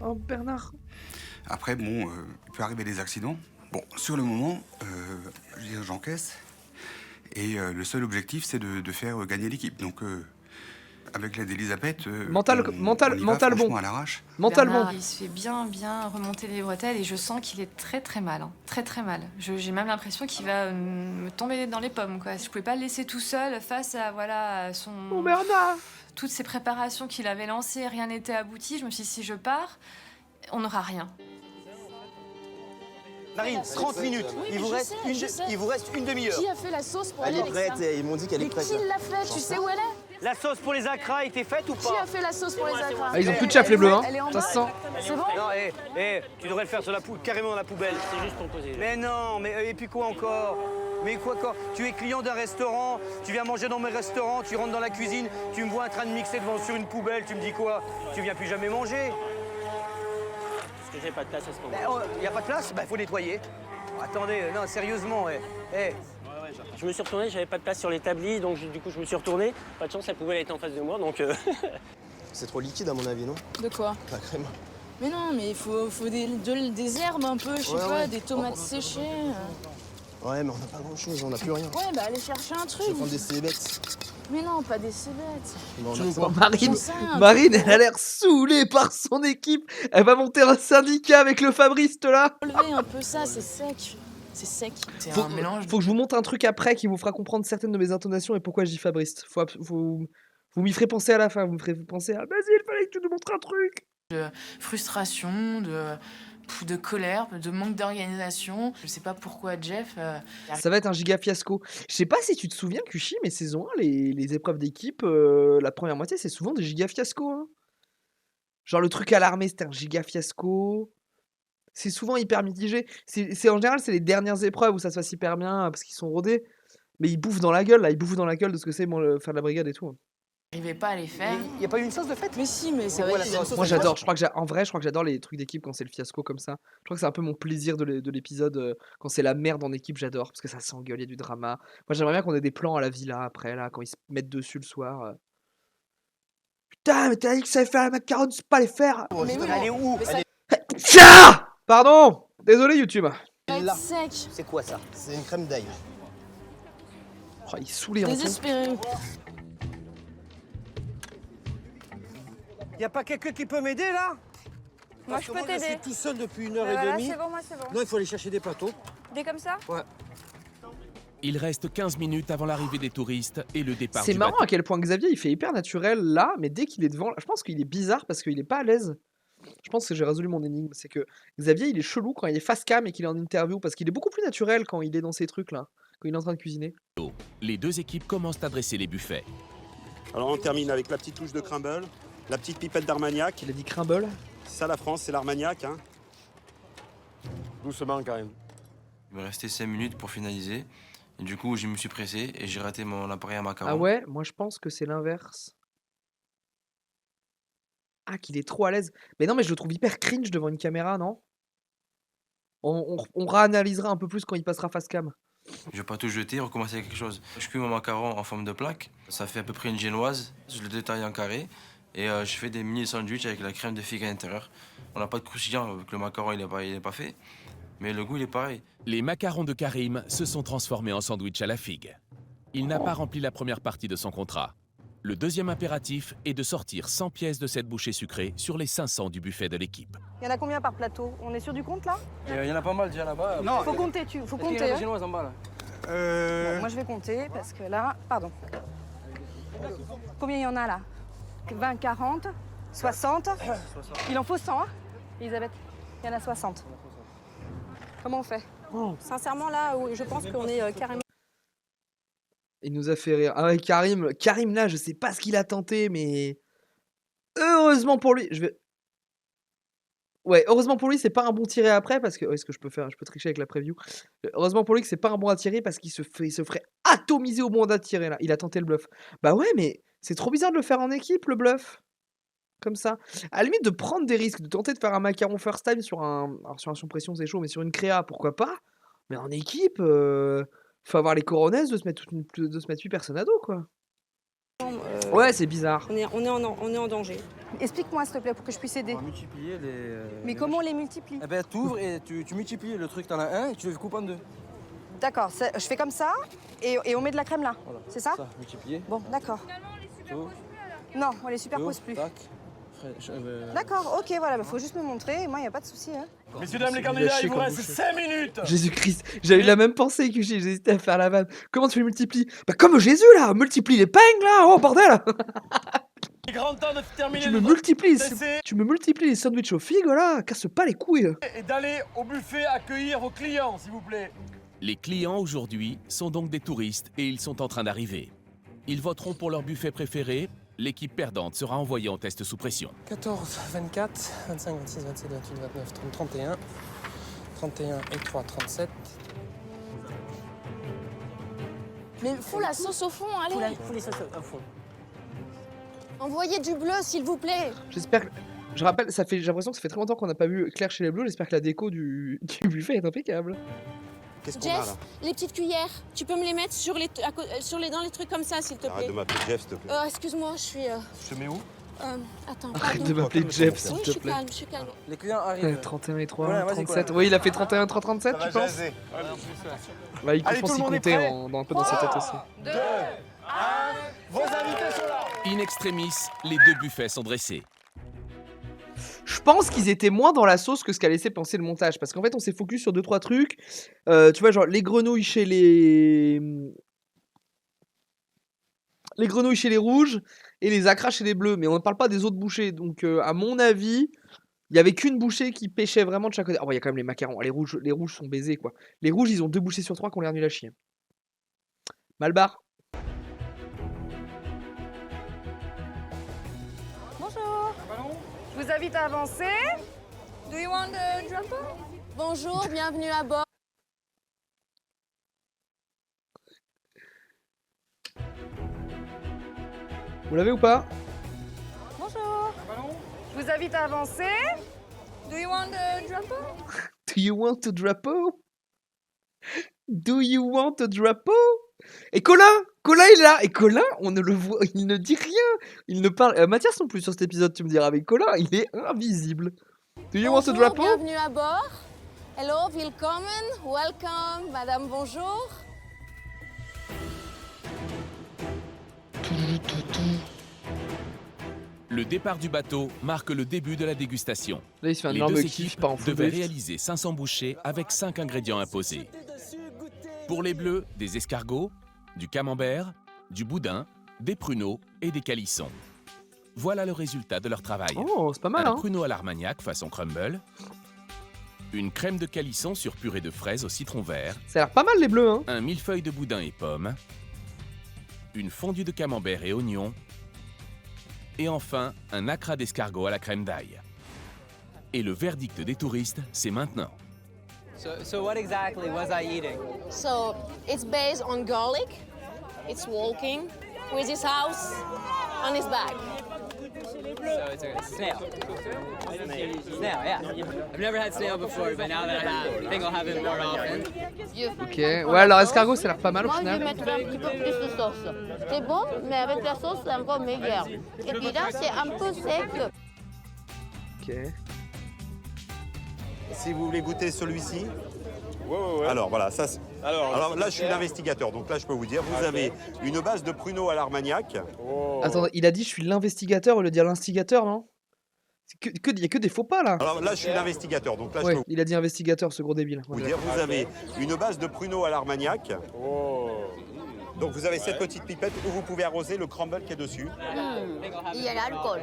S1: Oh Bernard.
S19: Après, bon, il peut arriver des accidents. Bon, sur le moment, j'encaisse. Et le seul objectif, c'est de faire gagner l'équipe. Donc, avec l'aide d'Elisabeth,
S1: mental bon.
S19: À l'arrache.
S1: Mental
S5: Bernard,
S1: bon.
S5: il se fait bien remonter les bretelles et je sens qu'il est très mal. Hein. Très mal. J'ai même l'impression qu'il va me tomber dans les pommes. Quoi. Je pouvais pas le laisser tout seul face à son...
S1: Oh Bernard.
S5: Toutes ces préparations qu'il avait lancées, rien n'était abouti. Je me suis dit, si je pars, on n'aura rien.
S3: Marine, 30 minutes.
S13: Oui,
S3: il vous reste une demi-heure.
S13: Qui a fait la sauce pour
S16: Elle
S13: aller
S16: est
S13: avec
S16: prête,
S13: ça?
S16: ils m'ont dit qu'elle est prête.
S13: Mais qui l'a fait? Tu sais où elle est?
S3: La sauce pour les acras était faite ou pas?
S13: Qui a fait la sauce pour les acras?
S1: Ah, ils ont plus de chef les Bleus, hein.
S13: Elle est en
S1: Ça
S13: bas.
S1: se sent.
S13: C'est bon?
S3: Non, tu devrais le faire sur carrément dans la poubelle. C'est juste pour poser. Mais non, et puis quoi encore? Mais quoi encore? Tu es client d'un restaurant, tu viens manger dans mes restaurants, tu rentres dans la cuisine, tu me vois en train de mixer sur une poubelle, tu me dis quoi? Tu viens plus jamais manger?
S20: j'avais pas de place à ce moment-là.
S21: Il n'y a pas de place? Bah, faut nettoyer. Attendez, non, sérieusement,
S20: Je me suis retourné, j'avais pas de place sur l'établi, donc du coup je me suis retourné. Pas de chance, la poubelle était en face de moi, donc...
S16: C'est trop liquide à mon avis, non?
S22: De quoi?
S16: La crème.
S22: Mais non, mais il faut des herbes un peu, je sais pas, des tomates séchées.
S16: Ouais, mais on n'a pas grand-chose, on n'a plus rien.
S22: Ouais, bah allez chercher un truc.
S16: Je vais prendre des cébettes.
S22: Mais non, pas des cébettes.
S16: Bon,
S1: Je vois Marine, elle a l'air saoulée par son équipe. Elle va monter un syndicat avec le Fabriste là.
S22: Enlever un peu ça, c'est sec. C'est sec.
S1: Faut que je vous montre un truc après qui vous fera comprendre certaines de mes intonations et pourquoi je dis Fabriste. Vous m'y ferez penser à la fin, vous me ferez penser à vas-y, il fallait que tu nous montres un truc.
S11: De frustration, de colère, de manque d'organisation. Je sais pas pourquoi Jeff...
S1: Ça va être un giga fiasco. Je sais pas si tu te souviens, Kushi, mais saison 1, les épreuves d'équipe, la première moitié, c'est souvent des giga fiascos. Hein. Genre le truc à l'armée, c'était un giga fiasco. C'est souvent hyper mitigé. En général, c'est les dernières épreuves où ça se passe hyper bien parce qu'ils sont rodés. Mais ils bouffent dans la gueule, là. Ils bouffent dans la gueule de ce que c'est faire de la brigade et tout.
S11: J'arrivais pas à les faire.
S21: Il n'y a pas eu une sauce de fête?
S22: Mais si, mais c'est vrai.
S1: Moi j'adore, je crois que j'adore les trucs d'équipe quand c'est le fiasco comme ça. Je crois que c'est un peu mon plaisir de l'épisode quand c'est la merde en équipe, j'adore parce que ça s'engueule, il y a du drama. Moi j'aimerais bien qu'on ait des plans à la villa après là, quand ils se mettent dessus le soir. Putain, mais t'as dit que ça allait faire la macaroni, c'est pas les faire.
S22: Mais oui,
S21: elle est où?
S1: Tcha! Pardon! Désolé YouTube.
S22: Là. Sec.
S21: C'est quoi ça?
S16: C'est une crème d'ail.
S1: Oh, il saoulait en tout.
S22: Désespéré.
S21: Y a pas quelqu'un qui peut m'aider là?
S13: Moi, je peux t'aider.
S21: Je suis tout seul depuis 1h30.
S13: Voilà, c'est bon, moi, c'est bon.
S21: Non, il faut aller chercher des plateaux.
S13: Des comme ça?
S21: Ouais.
S6: Il reste 15 minutes avant l'arrivée des touristes et le départ
S1: C'est
S6: du
S1: marrant
S6: bateau.
S1: à quel point Xavier il fait hyper naturel là, mais dès qu'il est devant, je pense qu'il est bizarre parce qu'il est pas à l'aise. Je pense que j'ai résolu mon énigme, c'est que Xavier il est chelou quand il est face cam et qu'il est en interview parce qu'il est beaucoup plus naturel quand il est dans ces trucs là, quand il est en train de cuisiner.
S6: Les deux équipes commencent à dresser les buffets.
S12: Alors on termine avec la petite touche de crumble, la petite pipette d'Armagnac.
S1: Il a dit crumble.
S12: Ça la France, c'est l'Armagnac. Hein.
S3: Doucement quand même.
S9: Il me restait 5 minutes pour finaliser. Et du coup, je me suis pressé et j'ai raté mon appareil à macarons.
S1: Ah ouais, moi je pense que c'est l'inverse. Ah, qu'il est trop à l'aise. Mais non, mais je le trouve hyper cringe devant une caméra, non? On réanalysera un peu plus quand il passera face cam.
S9: Je vais pas tout jeter, recommencer avec quelque chose. Je cuis mon macaron en forme de plaque. Ça fait à peu près une génoise. Je le détaille en carré. Et je fais des mini sandwichs avec la crème de figue à l'intérieur. On n'a pas de croustillant, vu que le macaron il est pas fait. Mais le goût il est pareil.
S6: Les macarons de Karim se sont transformés en sandwich à la figue. Il n'a pas rempli la première partie de son contrat. Le deuxième impératif est de sortir 100 pièces de cette bouchée sucrée sur les 500 du buffet de l'équipe.
S13: Il y en a combien par plateau? On est sûr du compte là?
S3: Il y en a pas mal déjà là-bas.
S21: Non,
S13: Faut compter, faut compter.
S3: Il y a
S13: Hein.
S3: des chinoises en bas là.
S13: Bon, moi je vais compter parce que là, pardon. Combien il y en a là? 20, 40, 60. Il en faut 100, hein, Elisabeth? Il y en a 60. Comment on fait? Sincèrement là, je pense qu'on est carrément...
S1: Il nous a fait rire. Ah ouais, Karim là, je sais pas ce qu'il a tenté, mais heureusement pour lui, ouais, heureusement pour lui, c'est pas un bon tiré après parce que est-ce que je peux tricher avec la preview. Heureusement pour lui que c'est pas un bon à tirer parce qu'il se ferait atomiser au moment d'attirer là. Il a tenté le bluff. Bah ouais, mais c'est trop bizarre de le faire en équipe le bluff. Comme ça. À la limite de prendre des risques, de tenter de faire un macaron first time sur un surpression c'est chaud, mais sur une créa, pourquoi pas. Mais en équipe, faut avoir les coronets de se mettre 8 personnes à dos quoi. Ouais, c'est bizarre.
S13: On est en danger. Explique-moi s'il te plaît pour que je puisse aider.
S3: On va multiplier les...
S13: Mais comment on les multiplie?
S3: Eh ben t'ouvres et tu multiplies le truc, t'en as un et tu le coupes en deux.
S13: D'accord, je fais comme ça et on met de la crème là,
S3: Voilà.
S13: c'est ça?
S3: Multiplier.
S13: Bon, d'accord. Non, on les superpose plus.
S3: Tac.
S13: D'accord, ok, voilà, faut juste me montrer, moi, il n'y a pas de souci. Hein.
S3: Messieurs, dames, les candidats, il vous reste 5 minutes.
S1: Jésus-Christ, j'avais eu la même pensée que j'ai hésité à faire la vanne. Comment tu les multiplies? Bah comme Jésus là, multiplie les peignes là, oh bordel.
S3: Il est grand temps de terminer.
S1: Tu me multiplies les sandwichs aux figues là, casse pas les couilles.
S3: Et d'aller au buffet accueillir vos clients, s'il vous plaît.
S6: Les clients aujourd'hui sont donc des touristes et ils sont en train d'arriver. Ils voteront pour leur buffet préféré. L'équipe perdante sera envoyée en test sous pression.
S23: 14, 24, 25, 26, 27, 28, 29, 30, 31. 31 et 3, 37.
S22: Mais faut la sauce au fond, allez.
S20: Faut les sauces au fond.
S22: Envoyez du bleu, s'il vous plaît.
S1: J'espère que... Je rappelle, j'ai l'impression que ça fait très longtemps qu'on n'a pas vu Claire chez les Bleus. J'espère que la déco du buffet est impeccable.
S12: Qu'est-ce qu'on a
S14: Jeff,
S12: là?
S14: les petites cuillères, tu peux me les mettre dans les trucs comme ça, s'il te plaît.
S12: Arrête de m'appeler Jeff, s'il te plaît.
S14: Excuse-moi, je suis...
S3: Je te mets où?
S14: Attends,
S1: Arrête
S14: pardon.
S1: de m'appeler Jeff, s'il
S14: Oui,
S1: te
S14: je
S1: plaît.
S14: suis calme.
S21: Les clients arrivent.
S1: 31 et 3,
S21: Voilà, vas-y,
S1: 37.
S21: Colin.
S1: Oui, il a fait 31, 3, 37, tu penses? Bah, il
S21: Allez,
S1: pense
S21: tout le
S1: y
S21: monde est
S1: compter
S21: prêt
S1: un peu dans sa tête aussi.
S21: 2, 1, vos invités sont là.
S6: In extremis, les deux buffets sont dressés.
S1: Je pense qu'ils étaient moins dans la sauce que ce qu'a laissé penser le montage. Parce qu'en fait, on s'est focus sur 2-3 trucs. Tu vois, genre les grenouilles chez les grenouilles chez les rouges et les acras chez les bleus. Mais on ne parle pas des autres bouchées. Donc, à mon avis, il y avait qu'une bouchée qui pêchait vraiment de chaque côté. Oh, il y a quand même les macarons. Les rouges sont baisés, quoi. Les rouges, ils ont 2 bouchées sur 3 qui ont l'air nuls à chier. Malbar.
S13: Bonjour. Je vous invite à avancer. Do you want a jumper?
S14: Bonjour, bienvenue à bord.
S1: Vous l'avez ou pas?
S13: Bonjour. Je vous invite à avancer. Do you want a jumper?
S1: Do you want a drapeau? Do you want a drapeau? Et Colin! Colin il est là! Et Colin, on ne le voit, il ne dit rien! Il ne parle. Mathias non plus sur cet épisode, tu me diras. Avec Colin, il est invisible. Do you want a
S14: Bonjour,
S1: drapeau?
S14: bienvenue à bord. Hello, willkommen, welcome, madame, bonjour.
S6: Le départ du bateau marque le début de la dégustation.
S1: Là, il se fait un
S6: Les
S1: énorme
S6: deux
S1: kiff
S6: équipes
S1: par un full
S6: devaient
S1: drift.
S6: réaliser 500 bouchées avec 5 ingrédients imposés. Pour les bleus, des escargots, du camembert, du boudin, des pruneaux et des calissons. Voilà le résultat de leur travail.
S1: Oh, c'est pas mal,
S6: Un
S1: hein?
S6: pruneau à l'armagnac façon crumble. Une crème de calisson sur purée de fraises au citron vert.
S1: Ça a l'air pas mal les bleus, hein?
S6: Un millefeuille de boudin et pommes. Une fondue de camembert et oignons. Et enfin, un acra d'escargot à la crème d'ail. Et le verdict des touristes, c'est maintenant.
S21: So what exactly was I eating?
S14: So, it's based on garlic. It's walking with his house on his back.
S21: So it's a snail. Snail, yeah. I've never had snail before, but now that I have, I think I'll have it more often.
S1: Ok, ouais, alors escargot, ça a l'air pas mal au
S2: Moi, je vais
S1: final.
S2: mettre un petit peu plus de sauce. C'est bon, mais avec la sauce, c'est encore meilleur. Et puis là, c'est un peu sec.
S1: Ok.
S12: Si vous voulez goûter celui-ci. Alors voilà, ça. Alors là, je suis l'investigateur, donc là, je peux vous dire, vous avez une base de pruneaux à l'armagnac.
S1: Attends, il a dit je suis l'investigateur au lieu de dire l'instigateur, non? Il y a que des faux pas là.
S12: Alors là, je suis l'investigateur, donc là, je
S1: Ouais,
S12: peux
S1: il a dit investigateur, ce gros débile.
S12: vous dire, vous avez une base de pruneaux à l'armagnac. Donc vous avez cette petite pipette où vous pouvez arroser le crumble qui est dessus.
S2: Il y a l'alcool.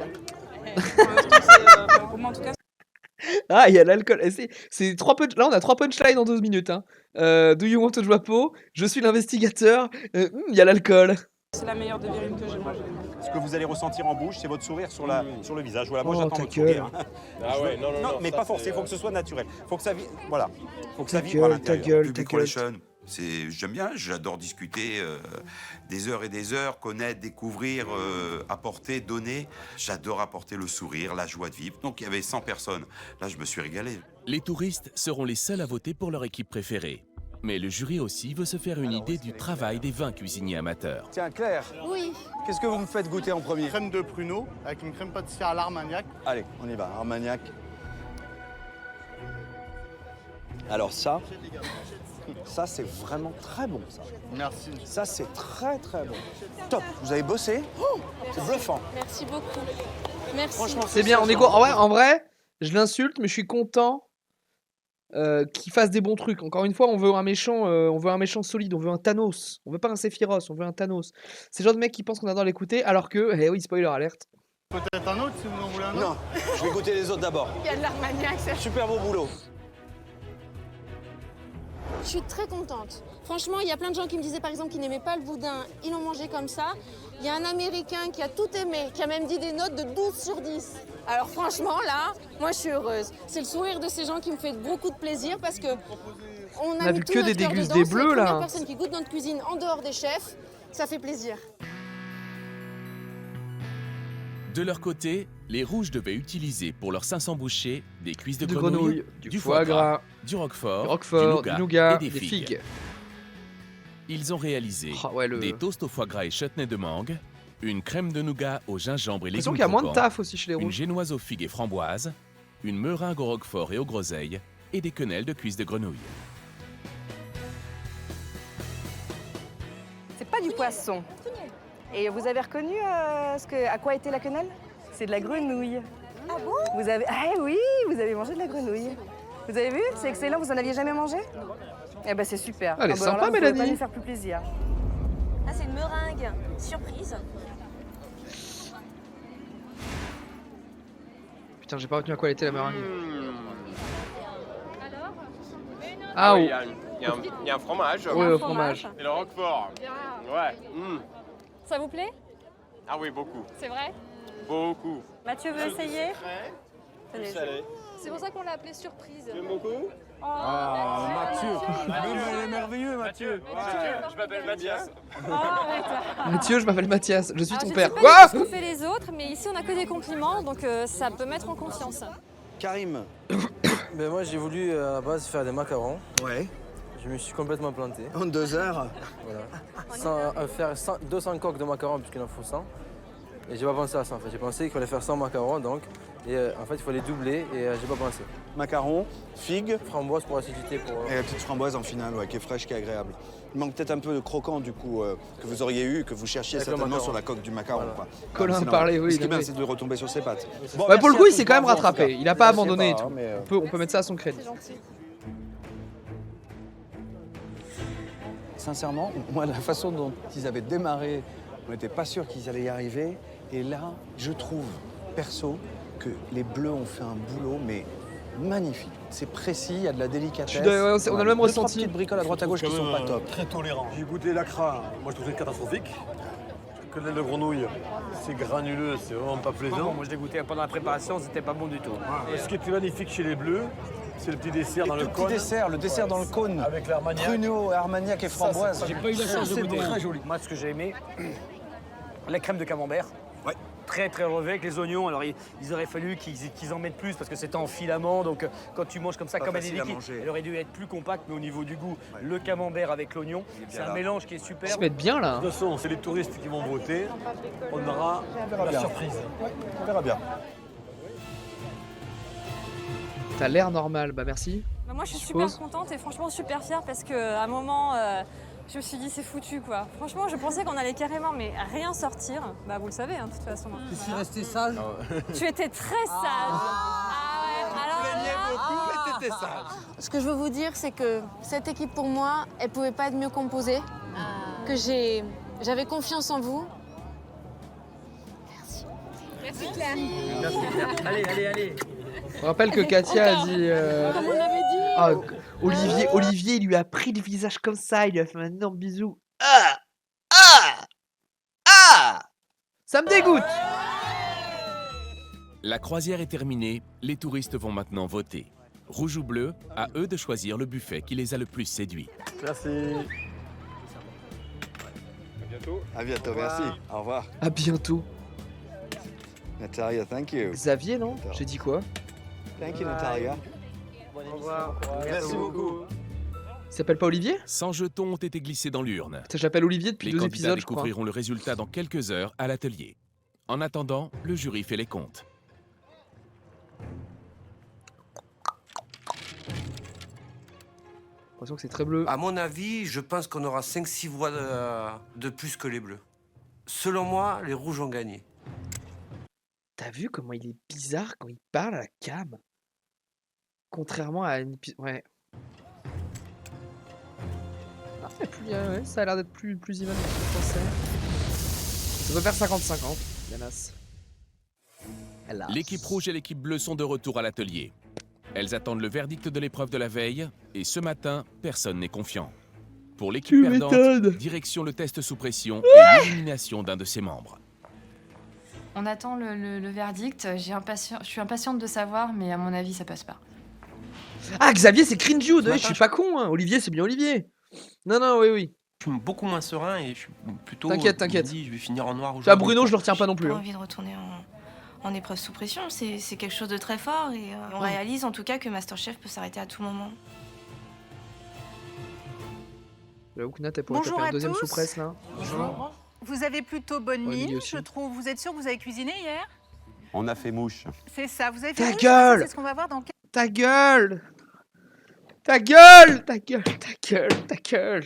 S1: Ah, il y a l'alcool. Et c'est 3 punch... Là, on a 3 punchlines en 12 minutes. Hein. Do you want a drapeau? Je suis l'investigateur. Il y a l'alcool.
S17: C'est la meilleure de verrine que j'ai mangée.
S12: Ce que vous allez ressentir en bouche, c'est votre sourire sur le visage. Voilà, moi
S1: Oh,
S12: j'attends
S1: ta
S12: votre
S1: gueule.
S12: sourire.
S1: Ah ouais,
S12: non, mais pas forcé, il faut que ce soit naturel. Faut que ça vive, voilà. Faut que ça
S1: Ta
S12: vive à
S1: gueule, ta
S12: l'intérieur.
S1: gueule, ta
S10: Public
S1: gueule.
S10: Relation, j'aime bien, j'adore discuter des heures et des heures, connaître, découvrir, apporter, donner. J'adore apporter le sourire, la joie de vivre. Donc il y avait 100 personnes. Là, je me suis régalé.
S6: Les touristes seront les seuls à voter pour leur équipe préférée. Mais le jury aussi veut se faire une idée du travail des 20 cuisiniers amateurs.
S3: Tiens, Claire,
S2: Oui.
S3: qu'est-ce que vous me faites goûter en premier?
S18: Crème de pruneau avec une crème pâtissière à l'armagnac.
S3: Allez, on y va, armagnac. Alors ça c'est vraiment très bon ça.
S18: Merci.
S3: Ça c'est très très bon. Top, vous avez bossé? Oh, c'est bluffant.
S14: Merci beaucoup. Merci.
S3: Franchement,
S1: C'est bien, on est quoi? En vrai, je l'insulte, mais je suis content qu'il fasse des bons trucs. Encore une fois, on veut un méchant solide, on veut un Thanos. On veut pas un Sephiroth, on veut un Thanos. C'est le genre de mec qui pense qu'on adore l'écouter, alors que, eh oui, spoiler alerte.
S18: Peut-être un autre si vous en voulez un autre.
S3: Non, je vais goûter les autres d'abord.
S14: Il y a de l'armagnac, c'est...
S3: Super beau boulot.
S14: Je suis très contente. Franchement, il y a plein de gens qui me disaient par exemple qu'ils n'aimaient pas le boudin, ils l'ont mangé comme ça. Il y a un Américain qui a tout aimé, qui a même dit des notes de 12 sur 10. Alors franchement, là, moi je suis heureuse. C'est le sourire de ces gens qui me fait beaucoup de plaisir parce que on a mis
S1: vu
S14: tout
S1: que
S14: notre
S1: des
S14: cœur
S1: dégustes
S14: dedans.
S1: des
S14: C'est
S1: bleus,
S14: les
S1: là.
S14: premières personnes qui goûtent notre cuisine en dehors des chefs. Ça fait plaisir.
S6: De leur côté, les rouges devaient utiliser pour leurs 500 bouchées des cuisses de
S1: De
S6: grenouille,
S1: grenouille,
S6: du foie gras, du roquefort,
S1: du nougat,
S6: et des
S1: des
S6: figues.
S1: figues.
S6: Ils ont réalisé
S1: Ah ouais,
S6: des toasts au foie gras et chutney de mangue, une crème de nougat au gingembre et
S1: J'ai l'impression
S6: légumes
S1: qu'il y a moins de
S6: croquants,
S1: taf aussi chez les
S6: une
S1: rouges.
S6: génoise aux figues et framboises, une meringue au roquefort et aux groseilles, et des quenelles de cuisses de grenouille.
S4: C'est pas du poisson. Et vous avez reconnu à quoi était la quenelle? C'est de la grenouille. Ah bon? Vous avez... Ah oui, vous avez mangé de la grenouille. Vous avez vu? C'est excellent, vous en aviez jamais mangé? Eh ben c'est super.
S1: Elle est
S4: bah,
S1: sympa,
S4: alors là, vous pouvez
S1: Mélanie.
S4: pas nous faire plus plaisir.
S7: Ah, c'est une meringue surprise.
S1: Putain, j'ai pas retenu à quoi elle était la meringue.
S8: Ah oui,
S1: ou-
S8: il y a un fromage.
S1: Ouais, au fromage.
S8: Et le roquefort. Ouais.
S7: Ça vous plaît?
S8: Ah oui, beaucoup.
S7: C'est vrai?
S8: Beaucoup.
S7: Mathieu veut essayer?
S8: Plus salé.
S7: C'est pour ça qu'on l'a appelé surprise.
S8: J'aime beaucoup.
S7: Ah,
S8: Mathieu.
S7: Il
S8: est merveilleux, Mathieu. Je m'appelle Mathias.
S1: Mathieu, je m'appelle Mathias, je suis ton
S7: Je
S1: père.
S7: sais pas
S1: Quoi
S7: ce qu'ont fait les autres, mais ici on a que des compliments, donc ça peut mettre en confiance.
S24: Karim. Ben moi j'ai voulu à la base faire des macarons.
S25: Ouais.
S24: Je me suis complètement planté.
S25: En 2 heures.
S24: Voilà. Faire 200 coques de macarons puisqu'il en faut 100. Et j'ai pas pensé à ça en fait. J'ai pensé qu'il fallait faire 100 macarons donc. Et en fait il fallait doubler et j'ai pas pensé.
S25: Macarons, figues.
S24: Framboise pour l'acidité.
S25: Et la petite framboise en finale, ouais, qui est fraîche, qui est agréable. Il manque peut-être un peu de croquant du coup que vous auriez eu, que vous cherchiez
S24: Avec le
S25: certainement
S24: macaron.
S25: sur la coque du macaron.
S24: Voilà.
S25: Quoi.
S1: Colin
S25: C'est
S1: parlait,
S25: normal.
S1: oui,
S25: Ce qui est
S1: non,
S25: bien,
S1: mais-
S25: c'est de retomber sur ses pattes. Bon,
S1: Ouais, pour le
S25: merci
S1: coup,
S25: à
S1: il s'est
S25: tous,
S1: quand même
S25: bravo, en tout
S1: rattrapé.
S25: cas.
S1: Il a pas
S25: Je
S1: abandonné
S25: sais
S1: et
S25: pas,
S1: tout.
S25: hein, mais,
S1: On peut mettre ça à son crédit.
S25: Sincèrement, moi, la façon dont ils avaient démarré, on n'était pas sûr qu'ils allaient y arriver. Et là, je trouve, perso, que les Bleus ont fait un boulot, mais magnifique. C'est précis, il y a de la délicatesse.
S1: On a le même
S25: Deux, trois
S1: ressenti.
S25: petites bricoles à droite à gauche qui sont pas top.
S3: Très tolérant. J'ai goûté l'acra, moi je trouvais catastrophique. Que l'aile de grenouille, c'est granuleux, c'est vraiment pas plaisant.
S26: Moi je l'ai goûté pendant la préparation, c'était pas bon du tout.
S3: Et ce qui était magnifique chez les Bleus, c'est le petit dessert dans le cône.
S25: Le dessert dans le cône.
S3: Avec l'armagnac.
S25: Pruneau, armagnac et framboise.
S26: J'ai pas eu la chance de
S25: C'est
S26: goûter.
S25: bon.
S26: Très joli. Moi ce que j'ai aimé, la crème de camembert.
S25: Ouais.
S26: Très très relevé avec les oignons. Alors ils auraient fallu qu'ils en mettent plus parce que c'était en filament. Donc quand tu manges comme ça,
S25: Pas
S26: comme elle est
S25: facile à
S26: liquide,
S25: manger.
S26: elle aurait dû être plus compacte, mais au niveau du goût, le camembert avec l'oignon, c'est un
S25: là.
S26: mélange qui est super.
S1: Ils se mettent bien là.
S3: De toute façon, c'est les touristes qui vont voter. On aura
S25: verra
S3: la
S25: bien.
S3: surprise.
S25: On verra bien.
S1: T'as l'air normal, bah merci.
S7: Bah, moi je suis
S1: Je
S7: super
S1: suppose.
S7: contente et franchement super fière parce qu'à un moment je me suis dit c'est foutu quoi. Franchement je pensais qu'on allait carrément mais rien sortir. Bah vous le savez hein, de toute façon.
S26: Je suis resté sage.
S7: Tu étais très sage. Ah ouais, alors là,
S14: Ce que je veux vous dire, c'est que cette équipe, pour moi, elle pouvait pas être mieux composée. Que j'avais confiance en vous.
S7: Merci Claire.
S26: Merci Claire. Allez.
S1: On rappelle que Katia a dit.
S7: Comme on l'avait dit.
S1: Ah, Olivier, il lui a pris le visage comme ça, il lui a fait un énorme bisou. Ah! Ça me dégoûte!
S6: La croisière est terminée, les touristes vont maintenant voter. Rouge ou bleu, à eux de choisir le buffet qui les a le plus séduits.
S3: Merci.
S25: À bientôt. À bientôt, merci. Au revoir.
S1: À bientôt.
S25: Natalia, thank you.
S1: Xavier, non? J'ai dit quoi?
S25: Thank you, Natalia.
S26: Au revoir.
S25: Merci beaucoup.
S1: Il s'appelle pas Olivier?
S6: 100 jetons ont été glissés dans l'urne.
S1: Putain, je l'appelle Olivier depuis
S6: Les
S1: 2
S6: candidats
S1: épisodes, je crois.
S6: découvriront le résultat dans quelques heures à l'atelier. En attendant, le jury fait les comptes.
S1: J'ai l'impression que c'est très bleu.
S27: À mon avis, je pense qu'on aura 5-6 voix de plus que les bleus. Selon moi, les rouges ont gagné.
S1: T'as vu comment il est bizarre quand il parle à la cam? Contrairement à une... Ouais. Ah, ouais, ça a l'air d'être plus even que ce que je pensais. Ça peut faire 50-50, Yanas. Hélas.
S6: L'équipe rouge et l'équipe bleue sont de retour à l'atelier. Elles attendent le verdict de l'épreuve de la veille, et ce matin, personne n'est confiant. Pour l'équipe
S1: Tu
S6: perdante,
S1: m'étonnes.
S6: direction le test sous pression et l'élimination d'un de ses membres.
S5: On attend le verdict. Je suis impatiente de savoir, mais à mon avis, ça passe pas.
S1: Ah, Xavier, c'est cringe, je suis pas con, hein. Olivier, c'est bien Olivier. Non, oui.
S20: Je suis beaucoup moins serein et je suis plutôt.
S1: T'inquiète.
S20: Je me dis, je vais finir en noir
S1: Tu vois,
S20: aujourd'hui.
S1: Bruno, je le retiens pas non plus.
S7: J'ai
S1: hein.
S7: envie de retourner
S9: en épreuve sous pression. C'est quelque chose de très fort et on réalise en tout cas que MasterChef peut s'arrêter à tout moment.
S1: J'avoue que Nat, elle pourrait
S11: Bonjour
S1: taper un
S11: à
S1: deuxième
S11: tous.
S1: sous-presse là.
S11: Bonjour. Vous avez plutôt bonne
S1: Ouais,
S11: mine,
S1: Lily aussi.
S11: je trouve. Vous êtes sûr que vous avez cuisiné hier?
S12: On a fait mouche.
S11: C'est ça, vous avez fait
S1: Ta
S11: mouche,
S1: gueule!
S11: c'est ce qu'on va voir dans
S1: Ta gueule! Ta gueule! Ta gueule! Ta gueule! Ta gueule!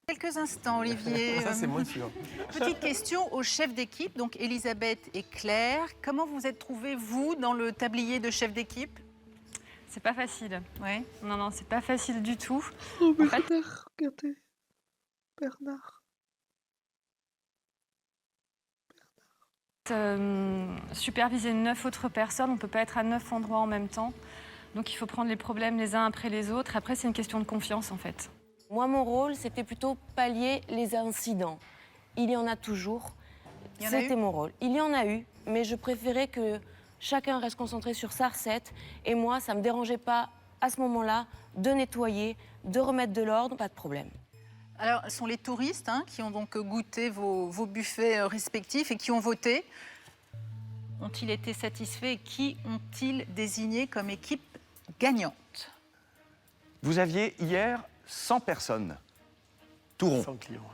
S11: quelques instants, Olivier.
S25: Ça, c'est moins sûr.
S11: Petite question au chef d'équipe, donc Elisabeth et Claire. Comment vous êtes trouvés, vous, dans le tablier de chef d'équipe?
S7: C'est pas facile.
S11: Ouais.
S7: Non, non, c'est pas facile du tout.
S1: Oh,
S7: En fait,
S1: Bernard, regardez. Bernard.
S7: superviser 9 autres personnes, on peut pas être à 9 endroits en même temps. Donc il faut prendre les problèmes les uns après les autres. Après, c'est une question de confiance en fait.
S14: Moi, mon rôle, c'était plutôt pallier les incidents. Il y en a toujours.
S11: Il y en a eu
S14: C'était mon rôle. Il y en a eu, mais je préférais que chacun reste concentré sur sa recette. Et moi, ça ne me dérangeait pas, à ce moment-là, de nettoyer, de remettre de l'ordre, pas de problème.
S11: Alors, ce sont les touristes qui ont donc goûté vos buffets respectifs et qui ont voté. Ont-ils été satisfaits et qui ont-ils désigné comme équipe gagnante?
S25: Vous aviez hier 100 personnes, tout rond.
S3: 100 clients.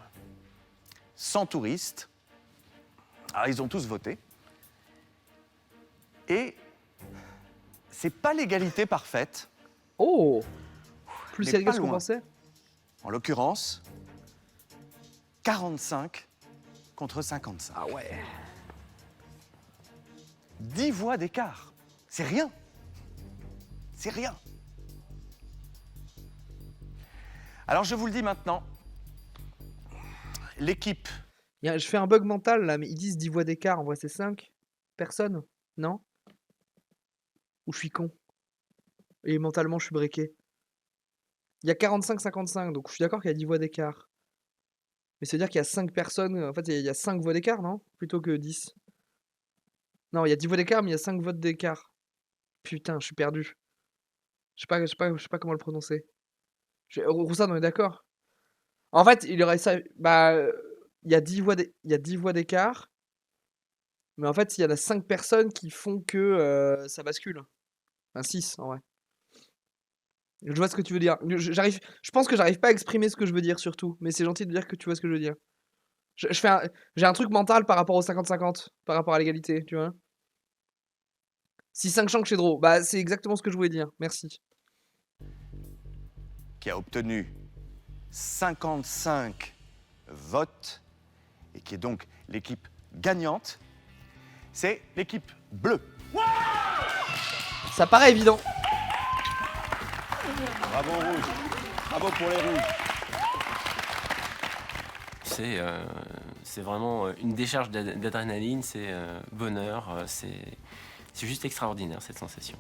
S25: 100 touristes. Alors, ils ont tous voté. Et c'est pas l'égalité parfaite.
S1: Oh! Plus
S25: Mais
S1: serré que
S25: pas
S1: ce qu'on
S25: loin.
S1: pensait.
S25: En l'occurrence, 45 contre 55.
S1: Ah ouais.
S25: 10 voix d'écart. C'est rien. C'est rien. Alors je vous le dis maintenant, l'équipe,
S1: Je fais un bug mental là, mais ils disent 10 voix d'écart, en vrai c'est 5 personnes, non? Ou je suis con? Et mentalement je suis breaké. Il y a 45-55, donc je suis d'accord qu'il y a 10 voix d'écart. Mais ça veut dire qu'il y a 5 personnes, en fait il y a 5 voix d'écart, non? Plutôt que 10. Non, il y a 10 voix d'écart, mais il y a 5 votes d'écart. Putain, je suis perdu. Je sais pas comment le prononcer. Roussard, on est d'accord? En fait, il y aurait ça. Bah, il y a 10 voix d'écart. Mais en fait, il y en a 5 personnes qui font que ça bascule. Enfin, 6 en vrai. Je vois ce que tu veux dire. Je pense que j'arrive pas à exprimer ce que je veux dire surtout. Mais c'est gentil de dire que tu vois ce que je veux dire. J'ai un truc mental par rapport au 50-50. Par rapport à l'égalité, tu vois. Si 5 change chez Draw. Bah, c'est exactement ce que je voulais dire. Merci.
S25: qui a obtenu 55 votes et qui est donc l'équipe gagnante, c'est l'équipe bleue.
S1: Ça paraît évident.
S25: Bravo Rouge. Bravo pour les Rouges.
S20: C'est vraiment une décharge d'adrénaline, c'est bonheur, c'est juste extraordinaire cette sensation.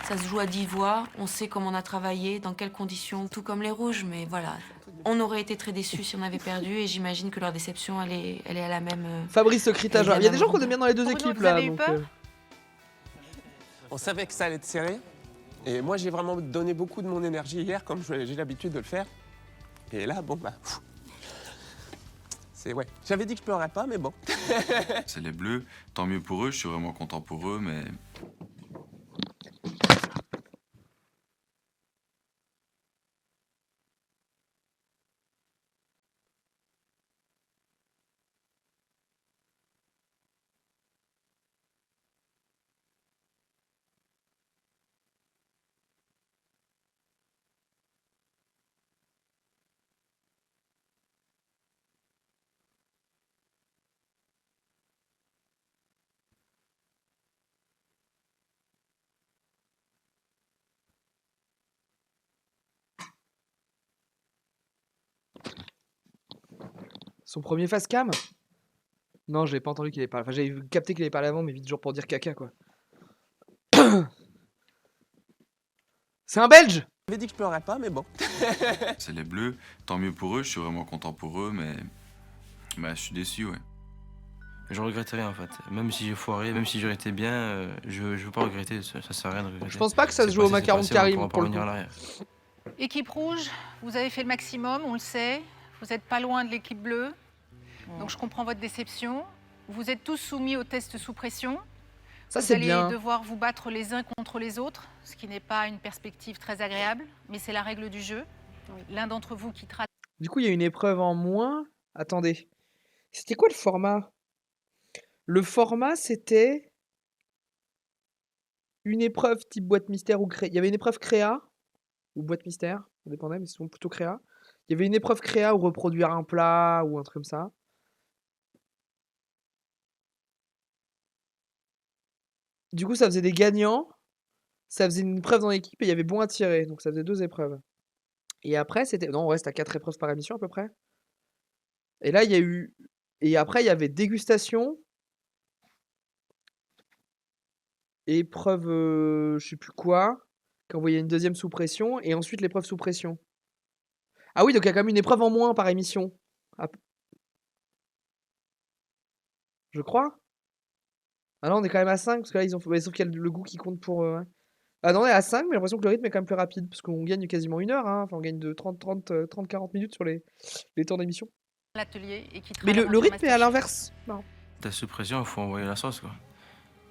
S9: Ça se joue à 10 voix, on sait comment on a travaillé, dans quelles conditions, tout comme les rouges, mais voilà. On aurait été très déçus si on avait perdu et j'imagine que leur déception, elle est à la même...
S1: Fabrice Critage. Il y a des gens qu'on aime bien dans les deux équipes là. Donc,
S15: On savait que ça allait être serré. Et moi, j'ai vraiment donné beaucoup de mon énergie hier, comme j'ai l'habitude de le faire. Et là, bon, bah... C'est ouais. J'avais dit que je pleurais pas, mais bon.
S16: C'est les Bleus, tant mieux pour eux, je suis vraiment content pour eux, mais...
S1: son premier face cam. Non, j'avais pas entendu qu'il avait parlé. Enfin, j'avais capté qu'il avait parlé avant, mais vite, genre pour dire caca, quoi. C'est un Belge!
S15: J'avais dit que je pleurais pas, mais bon.
S16: C'est les Bleus, tant mieux pour eux, je suis vraiment content pour eux, mais... Bah, je suis déçu, ouais.
S24: Je regretterais en fait. Même si j'ai foiré, même si j'aurais été bien, je veux pas regretter, ça sert à rien de regretter.
S1: Je pense pas que ça se joue au macaron de Karim, pour le coup.
S11: Équipe rouge, vous avez fait le maximum, on le sait. vous n'êtes pas loin de l'équipe bleue. Donc je comprends votre déception. Vous êtes tous soumis au test sous pression.
S1: Ça, c'est bien.
S11: Vous allez devoir vous battre les uns contre les autres, ce qui n'est pas une perspective très agréable, mais c'est la règle du jeu. L'un d'entre vous quittera.
S1: Du coup, il y a une épreuve en moins. Attendez. C'était quoi le format? Le format, c'était une épreuve type boîte mystère ou créa. Il y avait une épreuve créa ou boîte mystère, ça dépendait, mais c'est plutôt créa. Il y avait une épreuve créa ou reproduire un plat ou un truc comme ça. Du coup, ça faisait des gagnants, ça faisait une épreuve dans l'équipe et il y avait bon à tirer. Donc ça faisait 2 épreuves. Et après, c'était. Non, on reste à 4 épreuves par émission à peu près. Et là, il y a eu. Et après, il y avait dégustation. Épreuve, je sais plus quoi. Qui envoyait une deuxième sous pression. Et ensuite, l'épreuve sous pression. Ah oui, donc il y a quand même une épreuve en moins par émission. Ah, je crois. Ah non, on est quand même à 5, parce que là, ils ont fait. Ouais, sauf qu'il y a le goût qui compte pour. Ouais. Ah non, on est à 5, mais j'ai l'impression que le rythme est quand même plus rapide. Parce qu'on gagne quasiment 1 heure. Hein. Enfin, on gagne de 30-40 minutes sur les temps d'émission.
S11: L'atelier et quittera
S1: Mais le
S11: l'aventure
S1: rythme est à
S11: Masterchef.
S1: l'inverse. Non.
S20: Test sous pression, il faut envoyer la sauce, quoi.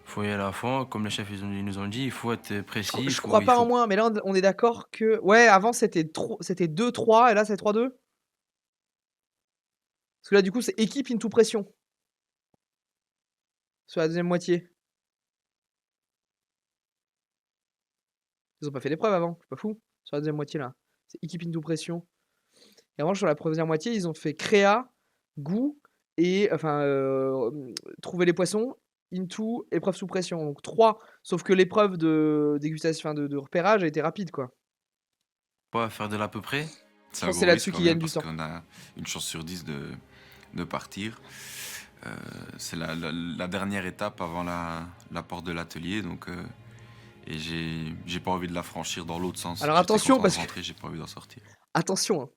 S20: Il faut y aller à fond, comme les chefs ils nous ont dit, il faut être précis.
S1: Je crois pas en moins, mais là, on est d'accord que. Ouais, avant, c'était 2-3, et là, c'est 3-2. Parce que là, du coup, c'est équipe into pression. Sur la deuxième moitié. Ils ont pas fait l'épreuve avant, c'est pas fou. Sur la deuxième moitié, là. C'est équipe into pression. Et avant, sur la première moitié, ils ont fait créa, goût, et. Enfin, trouver les poissons, into, épreuve sous pression. Donc 3. Sauf que l'épreuve de dégustation, enfin, de repérage a été rapide, quoi.
S20: Ouais, faire de l'à peu près.
S16: C'est
S1: pense que c'est là-dessus qu'ils gagnent du temps.
S16: Parce qu'on a une chance sur 10 de partir. C'est la dernière étape avant la porte de l'atelier. Donc, et j'ai pas envie de la franchir dans l'autre sens.
S1: Alors
S16: J'étais
S1: attention,
S16: content de
S1: parce que-
S16: rentrer, j'ai pas envie d'en sortir.
S1: Attention, hein.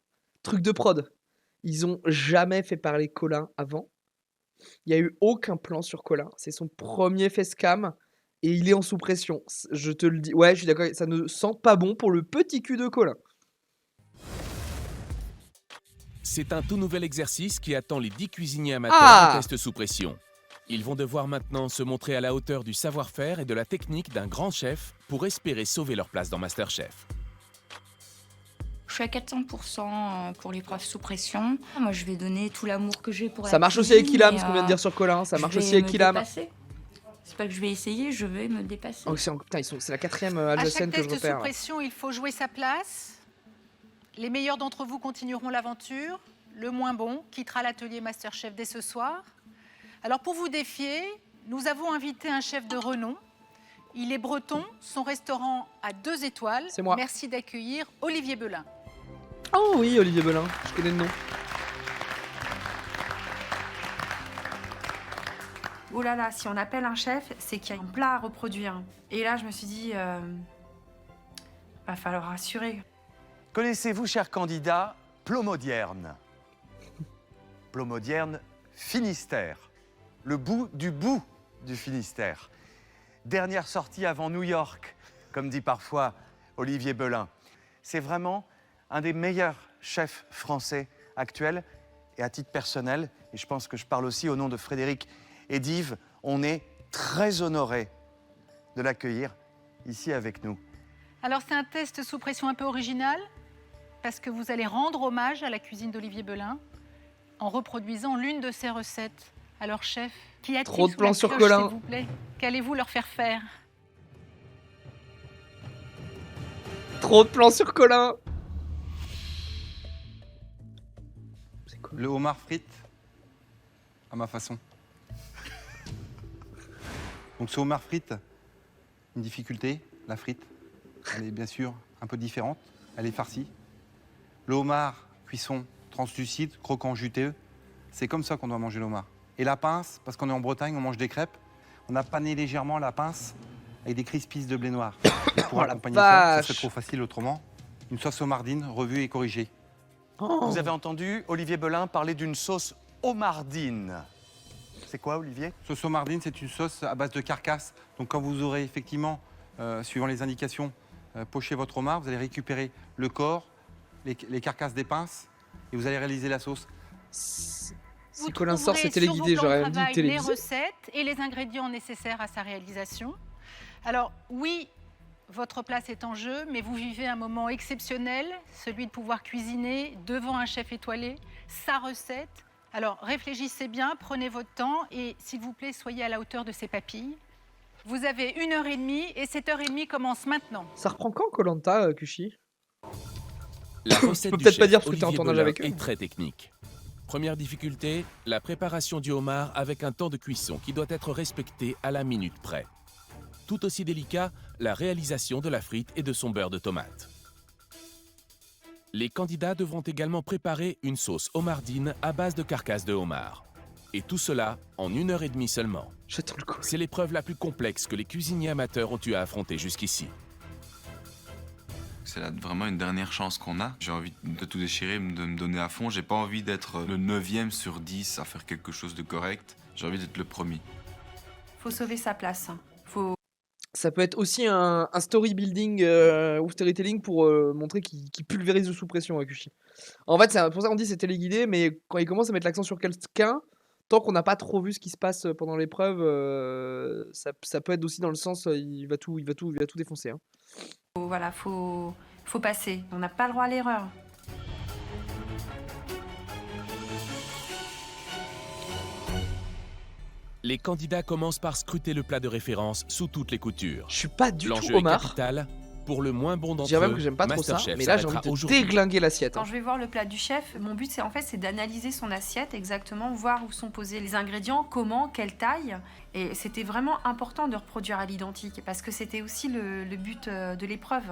S1: Truc de prod. Ils ont jamais fait parler Colin avant. Il y a eu aucun plan sur Colin. C'est son premier facecam et il est en sous pression. Je te le dis. Ouais, je suis d'accord. Ça ne sent pas bon pour le petit cul de Colin.
S6: C'est un tout nouvel exercice qui attend les 10 cuisiniers amateurs
S1: Ah
S6: du test sous pression. Ils vont devoir maintenant se montrer à la hauteur du savoir-faire et de la technique d'un grand chef pour espérer sauver leur place dans MasterChef.
S10: Je suis à 400% pour l'épreuve sous pression. Moi, je vais donner tout l'amour que j'ai pour
S1: Ça
S10: la
S1: marche aussi avec
S10: cuisine,
S1: Ilham,
S10: et,
S1: ce qu'on vient de dire sur Colin. Ça
S10: je
S1: marche
S10: vais
S1: aussi avec
S10: me
S1: Ilham.
S10: dépasser. C'est pas que je vais essayer, je vais me dépasser.
S1: Oh, putain, c'est la 4e
S11: À
S1: alsacienne
S11: chaque
S1: que je
S11: test sous
S1: repère. Là.
S11: pression, il faut jouer sa place. Les meilleurs d'entre vous continueront l'aventure. Le moins bon quittera l'atelier Masterchef dès ce soir. Alors pour vous défier, nous avons invité un chef de renom. Il est breton, son restaurant a 2 étoiles.
S1: C'est moi.
S11: Merci d'accueillir Olivier Belin.
S1: Oh oui, Olivier Belin. Je connais le nom.
S13: Oh là là, si on appelle un chef, c'est qu'il y a un plat à reproduire. Et là, je me suis dit, va falloir assurer.
S17: Connaissez-vous, chers candidats, Plomodierne? Plomodierne Finistère. Le bout du Finistère. Dernière sortie avant New York, comme dit parfois Olivier Belin. C'est vraiment un des meilleurs chefs français actuels. Et à titre personnel, et je pense que je parle aussi au nom de Frédéric et d'Yves, on est très honorés de l'accueillir ici avec nous.
S11: Alors c'est un test sous pression un peu original, parce que vous allez rendre hommage à la cuisine d'Olivier Belin en reproduisant l'une de ses recettes. Alors chef, qui a-t-il
S1: Trop de
S11: sous
S1: plans
S11: la
S1: sur
S11: pioche,
S1: Colin.
S11: s'il vous plaît? Qu'allez-vous leur faire faire?
S1: Trop de plans sur Colin.
S19: Le homard frite à ma façon. Donc ce homard frite, une difficulté, la frite. Elle est bien sûr un peu différente, elle est farcie. Le homard, cuisson translucide, croquant, juteux, c'est comme ça qu'on doit manger le homard. Et la pince, parce qu'on est en Bretagne, on mange des crêpes, on a pané légèrement la pince avec des crispies de blé noir. Pour
S1: Oh la
S19: accompagner ça, ça
S1: vache.
S19: serait trop facile autrement. Une sauce homardine revue et corrigée.
S17: Vous avez entendu Olivier Belin parler d'une sauce homardine. C'est quoi, Olivier?
S19: Sauce homardine, c'est une sauce à base de carcasse. Donc quand vous aurez effectivement, suivant les indications, poché votre homard, vous allez récupérer le corps, les carcasses des pinces et vous allez réaliser la sauce.
S1: Si Colin sort, c'est
S11: Trouverez sur
S1: téléguidé,
S11: vos plans de
S1: j'aurais dit
S11: travail les
S1: télévisé.
S11: recettes et les ingrédients nécessaires à sa réalisation. Alors oui, votre place est en jeu, mais vous vivez un moment exceptionnel, celui de pouvoir cuisiner devant un chef étoilé, sa recette. Alors réfléchissez bien, prenez votre temps et s'il vous plaît, soyez à la hauteur de ses papilles. Vous avez 1h30 et cette heure et demie commence maintenant.
S1: Ça reprend quand Koh-Lanta, Kushi?
S6: La recette
S1: peux
S6: du
S1: peut-être pas
S6: chef
S1: dire parce que t'es en
S6: Olivier
S1: tournage
S6: Belin
S1: avec eux.
S6: est très technique. Première difficulté, la préparation du homard avec un temps de cuisson qui doit être respecté à la minute près. Tout aussi délicat, la réalisation de la frite et de son beurre de tomate. Les candidats devront également préparer une sauce homardine à base de carcasse de homard. Et tout cela en 1h30 seulement. C'est l'épreuve la plus complexe que les cuisiniers amateurs ont eu à affronter jusqu'ici.
S16: C'est vraiment une dernière chance qu'on a. J'ai envie de tout déchirer, de me donner à fond. J'ai pas envie d'être le 9e sur 10 à faire quelque chose de correct. J'ai envie d'être le premier.
S13: Faut sauver sa place.
S1: Ça peut être aussi un story building ou storytelling pour montrer qu'il pulvérise sous pression, Kushi. En fait, c'est pour ça qu'on dit c'est téléguidé, mais quand il commence à mettre l'accent sur quelqu'un, tant qu'on n'a pas trop vu ce qui se passe pendant l'épreuve, ça peut être aussi dans le sens il va tout défoncer. Hein.
S13: Voilà, faut passer. On n'a pas le droit à l'erreur.
S6: Les candidats commencent par scruter le plat de référence sous toutes les coutures.
S1: Je suis pas du tout
S6: L'enjeu est
S1: homard.
S6: capital. Pour le moins bon
S1: Je
S6: d'entre
S1: dirais même
S6: eux,
S1: que j'aime pas trop ça,
S6: Masterchef
S1: mais là j'ai envie
S6: s'arrêtera
S1: de
S6: aujourd'hui.
S1: déglinguer l'assiette.
S13: Quand je vais voir le plat du chef, mon but c'est d'analyser son assiette exactement, voir où sont posés les ingrédients, comment, quelle taille. Et c'était vraiment important de reproduire à l'identique parce que c'était aussi le but de l'épreuve.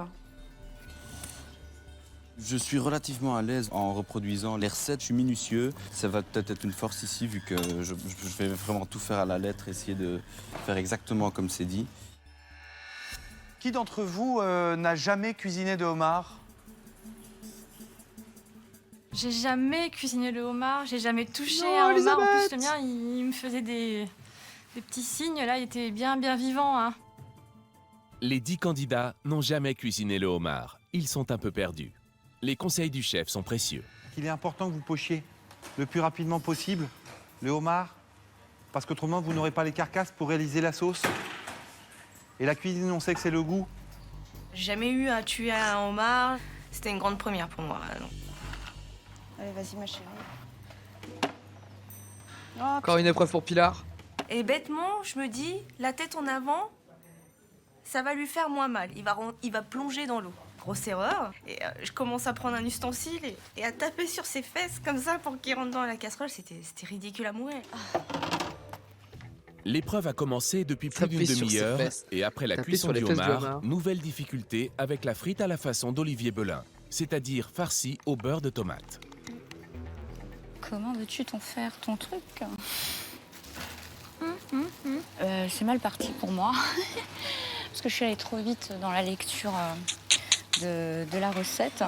S2: Je suis relativement à l'aise en reproduisant les recettes, je suis minutieux. Ça va peut-être être une force ici vu que je vais vraiment tout faire à la lettre, essayer de faire exactement comme c'est dit.
S17: Qui d'entre vous n'a jamais cuisiné de homard?
S5: J'ai jamais cuisiné le homard, j'ai jamais touché
S1: Non,
S5: un homard. En plus,
S1: Elisabeth
S5: le mien, il me faisait des petits signes. Là, il était bien vivant. Hein.
S6: Les 10 candidats n'ont jamais cuisiné le homard. Ils sont un peu perdus. Les conseils du chef sont précieux.
S19: Il est important que vous pochiez le plus rapidement possible le homard, parce qu'autrement vous n'aurez pas les carcasses pour réaliser la sauce. Et la cuisine, on sait que c'est le goût.
S9: J'ai jamais eu à tuer un homard. C'était une grande première pour moi. Alors.
S14: Allez, vas-y, ma chérie.
S1: Encore une épreuve pour Pilar.
S9: Et bêtement, je me dis, la tête en avant, ça va lui faire moins mal. Il va plonger dans l'eau. Grosse erreur. Et je commence à prendre un ustensile et à taper sur ses fesses comme ça pour qu'il rentre dans la casserole. C'était ridicule à mourir.
S6: L'épreuve a commencé depuis plus
S1: Taper
S6: d'une
S1: sur ses
S6: demi-heure
S1: fesses.
S6: et après la
S1: Taper
S6: cuisson
S1: sur les
S6: du
S1: fesses du
S6: homard,
S1: homard.
S6: nouvelle difficulté avec la frite à la façon d'Olivier Belin, c'est-à-dire farcie au beurre de tomate.
S10: Comment veux-tu t'en faire ton truc? C'est mal parti pour moi. Parce que je suis allée trop vite dans la lecture de la recette.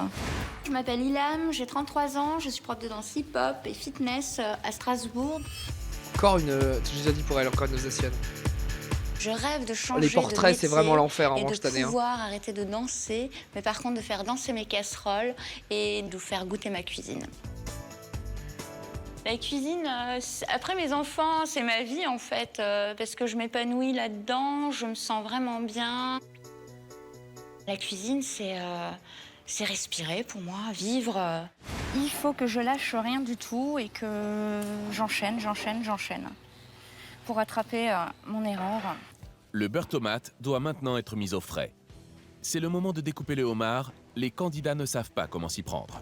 S4: Je m'appelle Ilham, j'ai 33 ans, je suis prof de danse hip-hop et fitness à Strasbourg.
S1: Encore une. J'ai déjà dit pour elle, encore une Alsacienne.
S4: Je rêve de changer
S1: Les portraits,
S4: de
S1: c'est
S4: métier
S1: vraiment l'enfer en
S4: et
S1: revanche
S4: de
S1: cette année. Hein.
S4: pouvoir arrêter de danser, mais par contre de faire danser mes casseroles et de vous faire goûter ma cuisine. La cuisine, après mes enfants, c'est ma vie en fait, parce que je m'épanouis là-dedans, je me sens vraiment bien. La cuisine, c'est respirer pour moi, vivre.
S10: Il faut que je lâche rien du tout et que j'enchaîne pour rattraper mon erreur.
S6: Le beurre tomate doit maintenant être mis au frais. C'est le moment de découper le homard. Les candidats ne savent pas comment s'y prendre.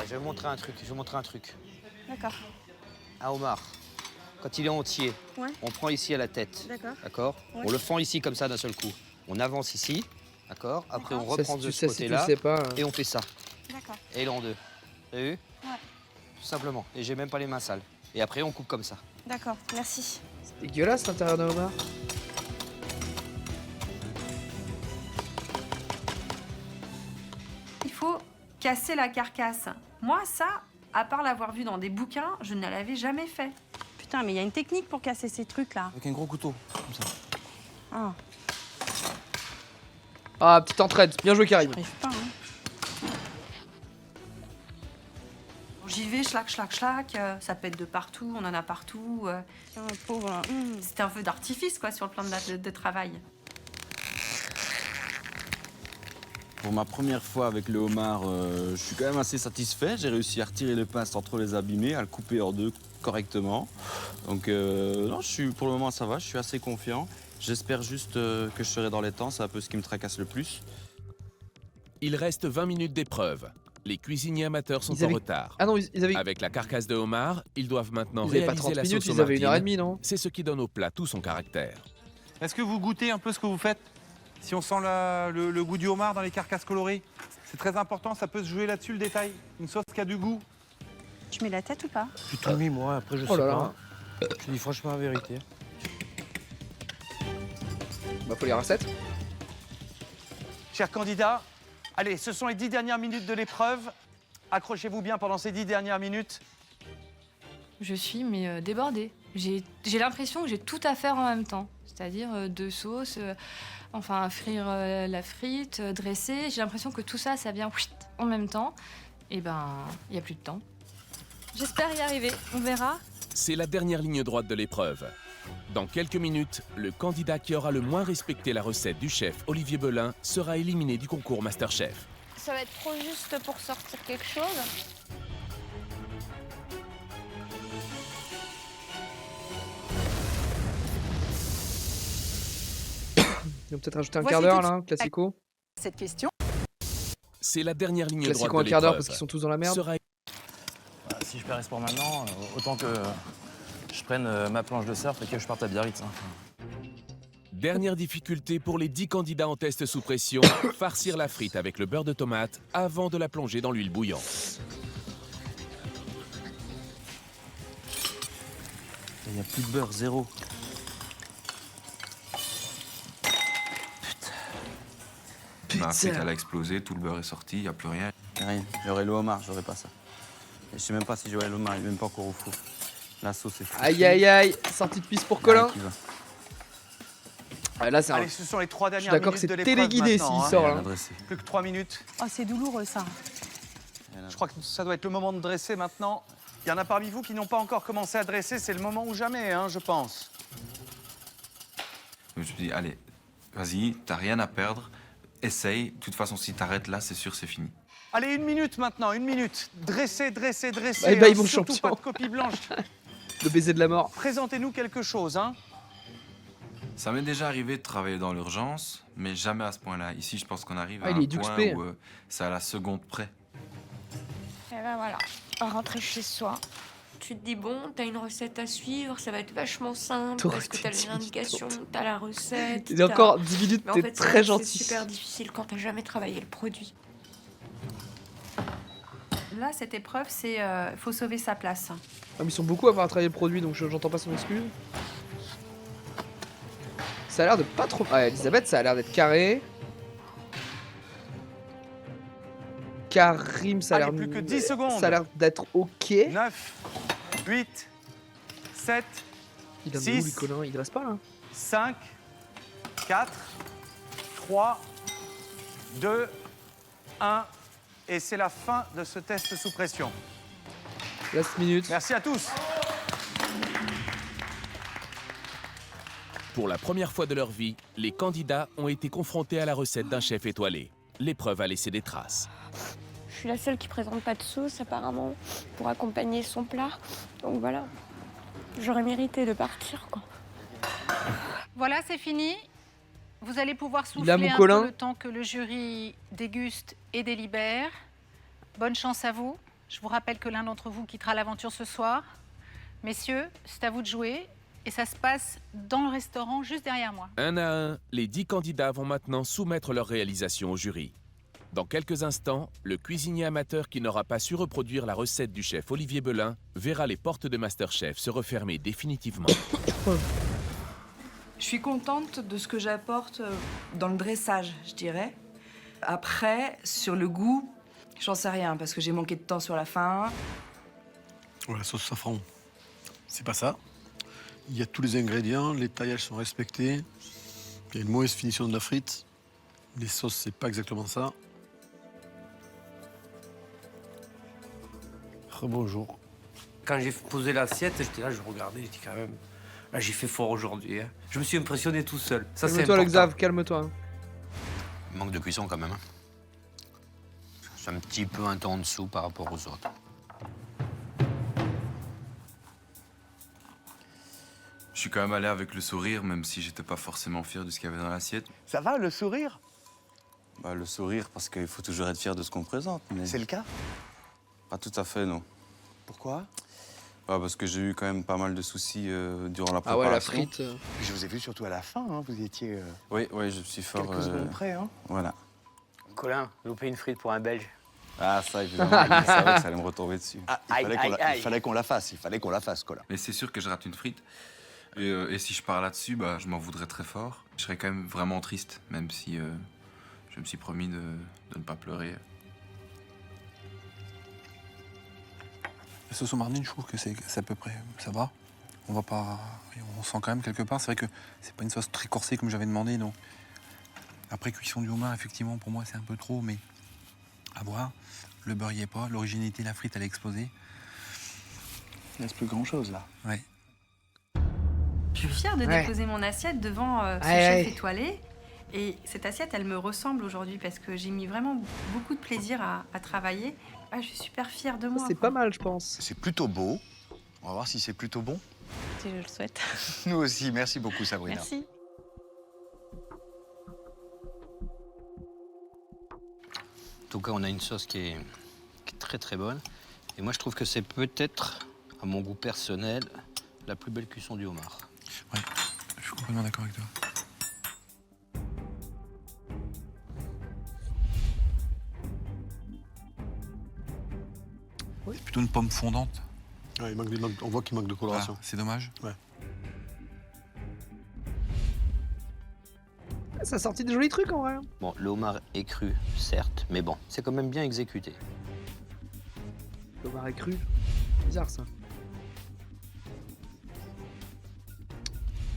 S8: Je vais vous montrer un truc.
S10: D'accord.
S8: Un homard, quand il est entier,
S10: Ouais.
S8: on prend ici à la tête.
S10: D'accord. Ouais.
S8: On le fend ici comme ça d'un seul coup. On avance ici, d'accord. Après, on
S1: Ça,
S8: reprend
S1: si
S8: de
S1: tu
S8: ce
S1: sais, si tu le
S8: côté-là
S1: sais pas, hein.
S8: et on fait ça.
S10: D'accord.
S8: Et là en deux. T'as vu?
S10: Ouais.
S8: Tout simplement. Et j'ai même pas les mains sales. Et après, on coupe comme ça.
S10: D'accord, merci.
S1: C'est dégueulasse l'intérieur d'un homard.
S13: Il faut casser la carcasse. Moi, ça, à part l'avoir vu dans des bouquins, je ne l'avais jamais fait.
S7: Putain, mais il y a une technique pour casser ces trucs-là.
S2: Avec un gros couteau, comme ça.
S7: Ah,
S1: Ah, petite entraide. Bien joué, Karim.
S7: j'arrive pas, hein.
S13: J'y vais, schlac, schlac, schlac, ça pète de partout, on en a partout.
S9: Pauvre.
S13: C'était un feu d'artifice, quoi, sur le plan de travail.
S2: Pour ma première fois avec le homard, je suis quand même assez satisfait. J'ai réussi à retirer le pain sans trop les abîmer, à le couper en deux correctement. Donc non, pour le moment ça va, je suis assez confiant. J'espère juste que je serai dans les temps, c'est un peu ce qui me tracasse le plus.
S6: Il reste 20 minutes d'épreuve. Les cuisiniers amateurs sont en retard.
S1: Ah non, ils avaient...
S6: Avec la carcasse de homard, ils doivent maintenant
S1: Ils avaient pas
S6: réaliser
S1: 30
S6: la
S1: minutes,
S6: sauce
S1: ils avaient
S6: homardine.
S1: 1h30, non?
S6: C'est ce qui donne au plat tout son caractère.
S19: Est-ce que vous goûtez un peu ce que vous faites? Si on sent le goût du homard dans les carcasses colorées, c'est très important, ça peut se jouer là-dessus le détail. Une sauce qui a du goût.
S9: Tu mets la tête ou pas?
S24: J'ai tout mis, moi, après je sais pas. Je dis franchement la vérité.
S1: Bah, faut lire la recette.
S17: Chers candidats, allez, ce sont les 10 dernières minutes de l'épreuve. Accrochez-vous bien pendant ces 10 dernières minutes.
S5: Je suis débordée. J'ai l'impression que j'ai tout à faire en même temps. C'est-à-dire 2 sauces, frire la frite, dresser. J'ai l'impression que tout ça, ça vient en même temps. Et ben, il n'y a plus de temps.
S7: J'espère y arriver, on verra.
S6: C'est la dernière ligne droite de l'épreuve. Dans quelques minutes, le candidat qui aura le moins respecté la recette du chef Olivier Belin sera éliminé du concours MasterChef.
S10: Ça va être trop juste pour sortir quelque chose.
S1: Ils vont peut-être rajouter un quart d'heure, là, classico.
S11: Cette question.
S6: C'est la dernière ligne droite
S1: Classico
S6: de
S1: un quart d'heure
S6: l'épreuve.
S1: parce qu'ils sont tous dans la merde.
S12: Si je perds espoir maintenant, autant que je prenne ma planche de surf et que je parte à Biarritz.
S6: Dernière difficulté pour les 10 candidats en test sous pression, farcir la frite avec le beurre de tomate avant de la plonger dans l'huile bouillante.
S2: Il n'y a plus de beurre, zéro.
S16: La frite, elle a explosé, tout le beurre est sorti, il n'y a plus rien.
S2: Rien. J'aurais le homard, j'aurais pas ça. Et je sais même pas si j'aurais le homard, il est même pas encore au four. La sauce est foutue.
S1: Aïe aïe aïe, sortie de piste pour Colin. Ah, là, c'est
S17: Allez, ce sont les 3
S1: Je suis
S17: dernières
S1: d'accord que
S17: minutes de
S1: c'est
S17: l'épreuve
S1: téléguidé
S17: maintenant,
S1: s'il
S17: hein.
S1: sort là.
S17: Plus que 3 minutes.
S9: Oh, c'est douloureux ça.
S17: Je crois que ça doit être le moment de dresser maintenant. Il y en a parmi vous qui n'ont pas encore commencé à dresser, c'est le moment ou jamais, hein, je pense.
S16: Je me suis dit, allez, vas-y, t'as rien à perdre, essaye. De toute façon, si t'arrêtes là, c'est sûr, c'est fini.
S17: Allez, 1 minute maintenant, 1 minute. Dressez, dressez, dressez.
S1: Bye bye,
S17: hein,
S1: mon
S17: surtout
S1: champion.
S17: pas de copie blanche.
S1: Le baiser de la mort.
S17: Présentez-nous quelque chose, hein.
S16: Ça m'est déjà arrivé de travailler dans l'urgence, mais jamais à ce point-là. Ici, je pense qu'on arrive à
S1: il
S16: un
S1: est
S16: point
S1: d'XP.
S16: où c'est à la seconde près.
S10: Et ben voilà, rentrer chez soi.
S4: Tu te dis, bon, t'as une recette à suivre, ça va être vachement simple,
S1: T'aurais
S4: parce que t'as
S1: été
S4: les indications, t'as la recette.
S1: Il y a
S4: t'as-
S1: encore 10 minutes,
S4: Mais en
S1: t'es
S4: fait,
S1: très
S4: c'est
S1: gentil.
S4: C'est super difficile quand t'as jamais travaillé le produit.
S13: Là, cette épreuve, c'est faut sauver sa place.
S1: Ah, mais ils sont beaucoup à avoir travaillé le produit, donc j'entends pas son excuse. Ça a l'air de pas trop... Ouais, Elisabeth, ça a l'air d'être carré. Karim, ça a
S17: Allez,
S1: l'air...
S17: plus que 10 secondes.
S1: Ça a l'air d'être OK.
S17: 9, 8, 7,
S1: Il a mis où,
S17: 6,
S1: lui, Colin? Il dresse pas, là?
S17: 5, 4, 3, 2, 1. Et c'est la fin de ce test sous pression.
S1: Last minute.
S17: Merci à tous.
S6: Pour la première fois de leur vie, les candidats ont été confrontés à la recette d'un chef étoilé. L'épreuve a laissé des traces.
S10: Je suis la seule qui présente pas de sauce apparemment pour accompagner son plat. Donc voilà, j'aurais mérité de partir quoi.
S11: Voilà, c'est fini. Vous allez pouvoir
S1: Il a
S11: souffler
S1: mon
S11: un
S1: Colin.
S11: peu le temps que le jury déguste et délibère. Bonne chance à vous. Je vous rappelle que l'un d'entre vous quittera l'aventure ce soir. Messieurs, c'est à vous de jouer. Et ça se passe dans le restaurant juste derrière moi.
S6: Un à un, les 10 candidats vont maintenant soumettre leur réalisation au jury. Dans quelques instants, le cuisinier amateur qui n'aura pas su reproduire la recette du chef Olivier Belin verra les portes de MasterChef se refermer définitivement.
S18: Je suis contente de ce que j'apporte dans le dressage, je dirais. Après, sur le goût, j'en sais rien parce que j'ai manqué de temps sur la fin.
S3: Ouais, la sauce safran, c'est pas ça. Il y a tous les ingrédients, les taillages sont respectés. Il y a une mauvaise finition de la frite. Les sauces, c'est pas exactement ça.
S15: Rebonjour. Quand j'ai posé l'assiette, j'étais là, je regardais, j'étais quand même... Là, j'ai fait fort aujourd'hui. Hein. Je me suis impressionné tout seul. Ça, c'est
S1: Calme-toi, le
S15: important.
S1: Xav, calme-toi.
S8: Il manque de cuisson quand même. Hein. C'est un petit peu un temps en dessous par rapport aux autres.
S16: Je suis quand même allé avec le sourire, même si j'étais pas forcément fier de ce qu'il y avait dans l'assiette.
S17: Ça va, le sourire?
S2: Bah, le sourire, parce qu'il faut toujours être fier de ce qu'on présente. Mais...
S17: C'est le cas?
S2: Pas tout à fait, non.
S17: Pourquoi?
S2: Bah, parce que j'ai eu quand même pas mal de soucis durant la préparation.
S1: Ah ouais, la frite.
S17: Je vous ai vu surtout à la fin, hein. Vous étiez...
S2: Oui, je suis fort...
S17: quelques secondes près, hein.
S2: Voilà.
S8: Colin, louper une frite pour un Belge.
S2: Ah, ça, évidemment, je savais que ça allait me retomber dessus.
S17: Ah, il fallait qu'on la fasse, Colin.
S16: Mais c'est sûr que je rate une frite. Et si je pars là-dessus, bah, je m'en voudrais très fort. Je serais quand même vraiment triste, même si je me suis promis de ne pas pleurer.
S19: La sauce au marnine, je trouve que c'est à peu près... Ça va. On va pas... On sent quand même quelque part. C'est vrai que c'est pas une sauce très corsée comme j'avais demandé, donc... Après cuisson du homard, effectivement, pour moi, c'est un peu trop, mais... À voir. Le beurre y est pas. L'originalité, la frite, elle a explosé.
S17: Il reste plus grand-chose, là.
S19: Ouais.
S13: Je suis fière de déposer mon assiette devant ce chef étoilé. Et cette assiette, elle me ressemble aujourd'hui parce que j'ai mis vraiment beaucoup de plaisir à travailler. Ah, je suis super fière de moi.
S1: C'est pas mal, je pense.
S17: C'est plutôt beau. On va voir si c'est plutôt bon.
S10: Si je le souhaite.
S17: Nous aussi. Merci beaucoup, Sabrina.
S10: Merci.
S8: En tout cas, on a une sauce qui est très très bonne. Et moi, je trouve que c'est peut-être, à mon goût personnel, la plus belle cuisson du homard.
S19: Ouais, je suis complètement d'accord avec toi.
S1: Oui.
S19: C'est plutôt une pomme fondante.
S21: Ouais, on voit qu'il manque de coloration.
S19: Ah, c'est dommage.
S21: Ouais.
S1: Ça a sorti des jolis trucs, en vrai.
S8: Bon, le homard est cru, certes, mais bon, c'est quand même bien exécuté.
S1: Le homard est cru. Bizarre, ça.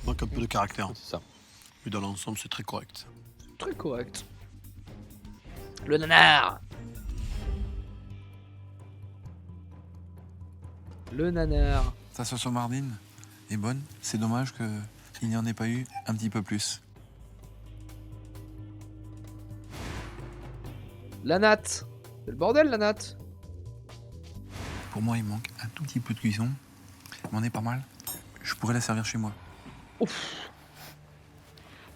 S21: Il manque un peu de caractère.
S8: C'est ça.
S21: Mais dans l'ensemble, c'est très correct.
S1: Très correct. Le nanar. Le nanar.
S19: Sa sauce au marnine est bonne. C'est dommage qu'il n'y en ait pas eu un petit peu plus.
S1: La natte. C'est le bordel, la natte.
S19: Pour moi, il manque un tout petit peu de cuisson. Mais on est pas mal. Je pourrais la servir chez moi.
S1: Ouf.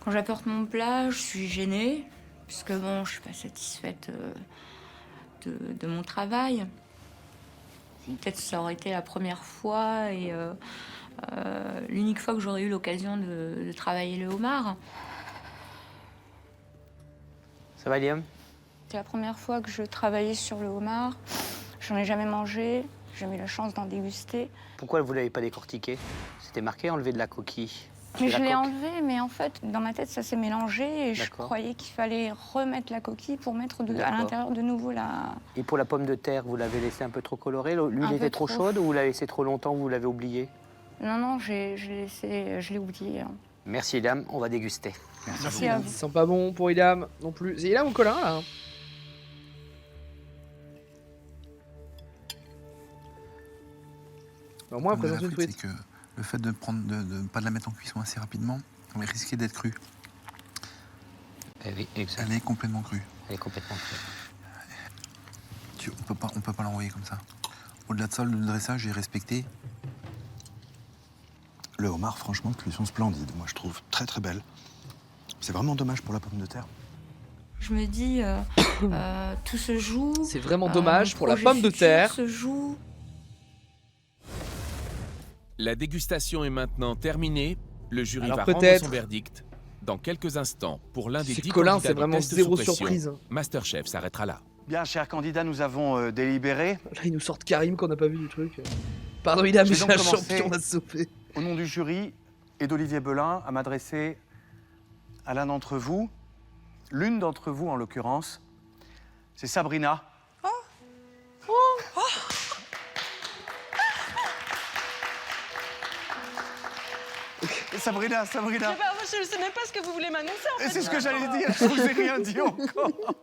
S4: Quand j'apporte mon plat, je suis gênée, parce que bon, je suis pas satisfaite de mon travail. Peut-être ça aurait été la première fois et l'unique fois que j'aurais eu l'occasion de travailler le homard.
S8: Ça va, Liam?
S10: C'est la première fois que je travaillais sur le homard. J'en ai jamais mangé, j'ai jamais eu la chance d'en déguster.
S8: Pourquoi vous l'avez pas décortiqué? C'était marqué enlever de la coquille.
S10: Mais
S8: De
S10: je
S8: la
S10: l'ai
S8: coque.
S10: enlevé, mais en fait, dans ma tête, ça s'est mélangé et je
S8: D'accord.
S10: croyais qu'il fallait remettre la coquille pour mettre à
S8: D'accord.
S10: l'intérieur de nouveau la...
S8: Et pour la pomme de terre, vous l'avez laissé un peu trop colorée? L'huile
S10: Un peu
S8: était trop
S10: trop.
S8: chaude ou vous l'avez laissé trop longtemps, vous l'avez oublié?
S10: Non, je l'ai oublié. Hein.
S8: Merci, Liam, on va déguster.
S10: Merci à vous.
S1: Ça sent pas bon pour Ilham non plus. C'est Ilham ou Colin, là? Au moins,
S19: Le
S1: présente
S19: problème
S1: une
S19: de la frite,
S1: truite.
S19: c'est que le fait de ne pas de la mettre en cuisson assez rapidement, on risquer d'être crue.
S8: Eh oui, exact.
S19: Elle est complètement crue.
S8: Elle est complètement crue.
S19: On peut pas l'envoyer comme ça. Au-delà de ça, le dressage est respecté.
S21: Le homard, franchement, cuisson splendide. Moi, je trouve très très belle. C'est vraiment dommage pour la pomme de terre.
S4: Je me dis, tout se joue.
S1: C'est vraiment dommage
S4: mon
S1: pour la
S4: projet
S1: pomme de
S4: futur
S1: terre.
S4: se joue.
S6: La dégustation est maintenant terminée. Le jury
S1: Alors
S6: va rendre
S1: peut-être-
S6: son verdict dans quelques instants. Pour l'un des
S1: C'est
S6: 10
S1: Colin,
S6: candidats
S1: c'est
S6: du
S1: vraiment
S6: test
S1: zéro
S6: sous pression,
S1: surprise.
S6: Masterchef s'arrêtera là.
S17: Bien, chers candidats, nous avons délibéré.
S1: Là, ils nous sortent Karim qu'on n'a pas vu du truc. Pardon, Ilham,
S17: Je
S1: mais
S17: vais
S1: j'ai
S17: donc
S1: un
S17: commencer,
S1: champion à sauver.
S17: Au nom du jury et d'Olivier Belin, à m'adresser à l'un d'entre vous, l'une d'entre vous en l'occurrence, c'est Sabrina. Sabrina.
S7: Je ne sais même pas ce que vous voulez m'annoncer en fait.
S17: C'est ce que j'allais dire, je vous ai rien dit encore.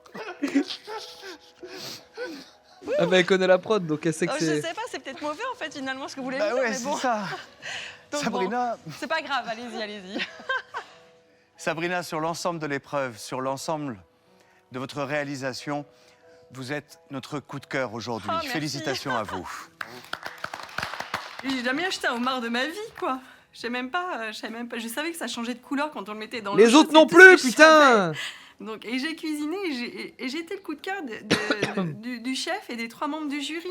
S1: Ah bah elle connaît la prod, donc elle sait que
S7: Je
S1: c'est...
S7: sais pas, c'est peut-être mauvais en fait finalement ce que vous voulez
S17: Bah
S7: dire,
S17: ouais,
S7: mais
S17: c'est
S7: bon.
S17: ça.
S7: Donc
S17: Sabrina.
S7: bon, c'est pas grave, allez-y.
S17: Sabrina, sur l'ensemble de l'épreuve, sur l'ensemble de votre réalisation, vous êtes notre coup de cœur aujourd'hui.
S7: Oh, merci.
S17: Félicitations à vous.
S7: J'ai jamais acheté un homard de ma vie, quoi. Je savais même pas. Je savais que ça changeait de couleur quand on le mettait dans l'eau.
S1: Les autres non plus, putain.
S7: Donc, et j'ai cuisiné et j'ai été le coup de cœur du chef et des 3 membres du jury.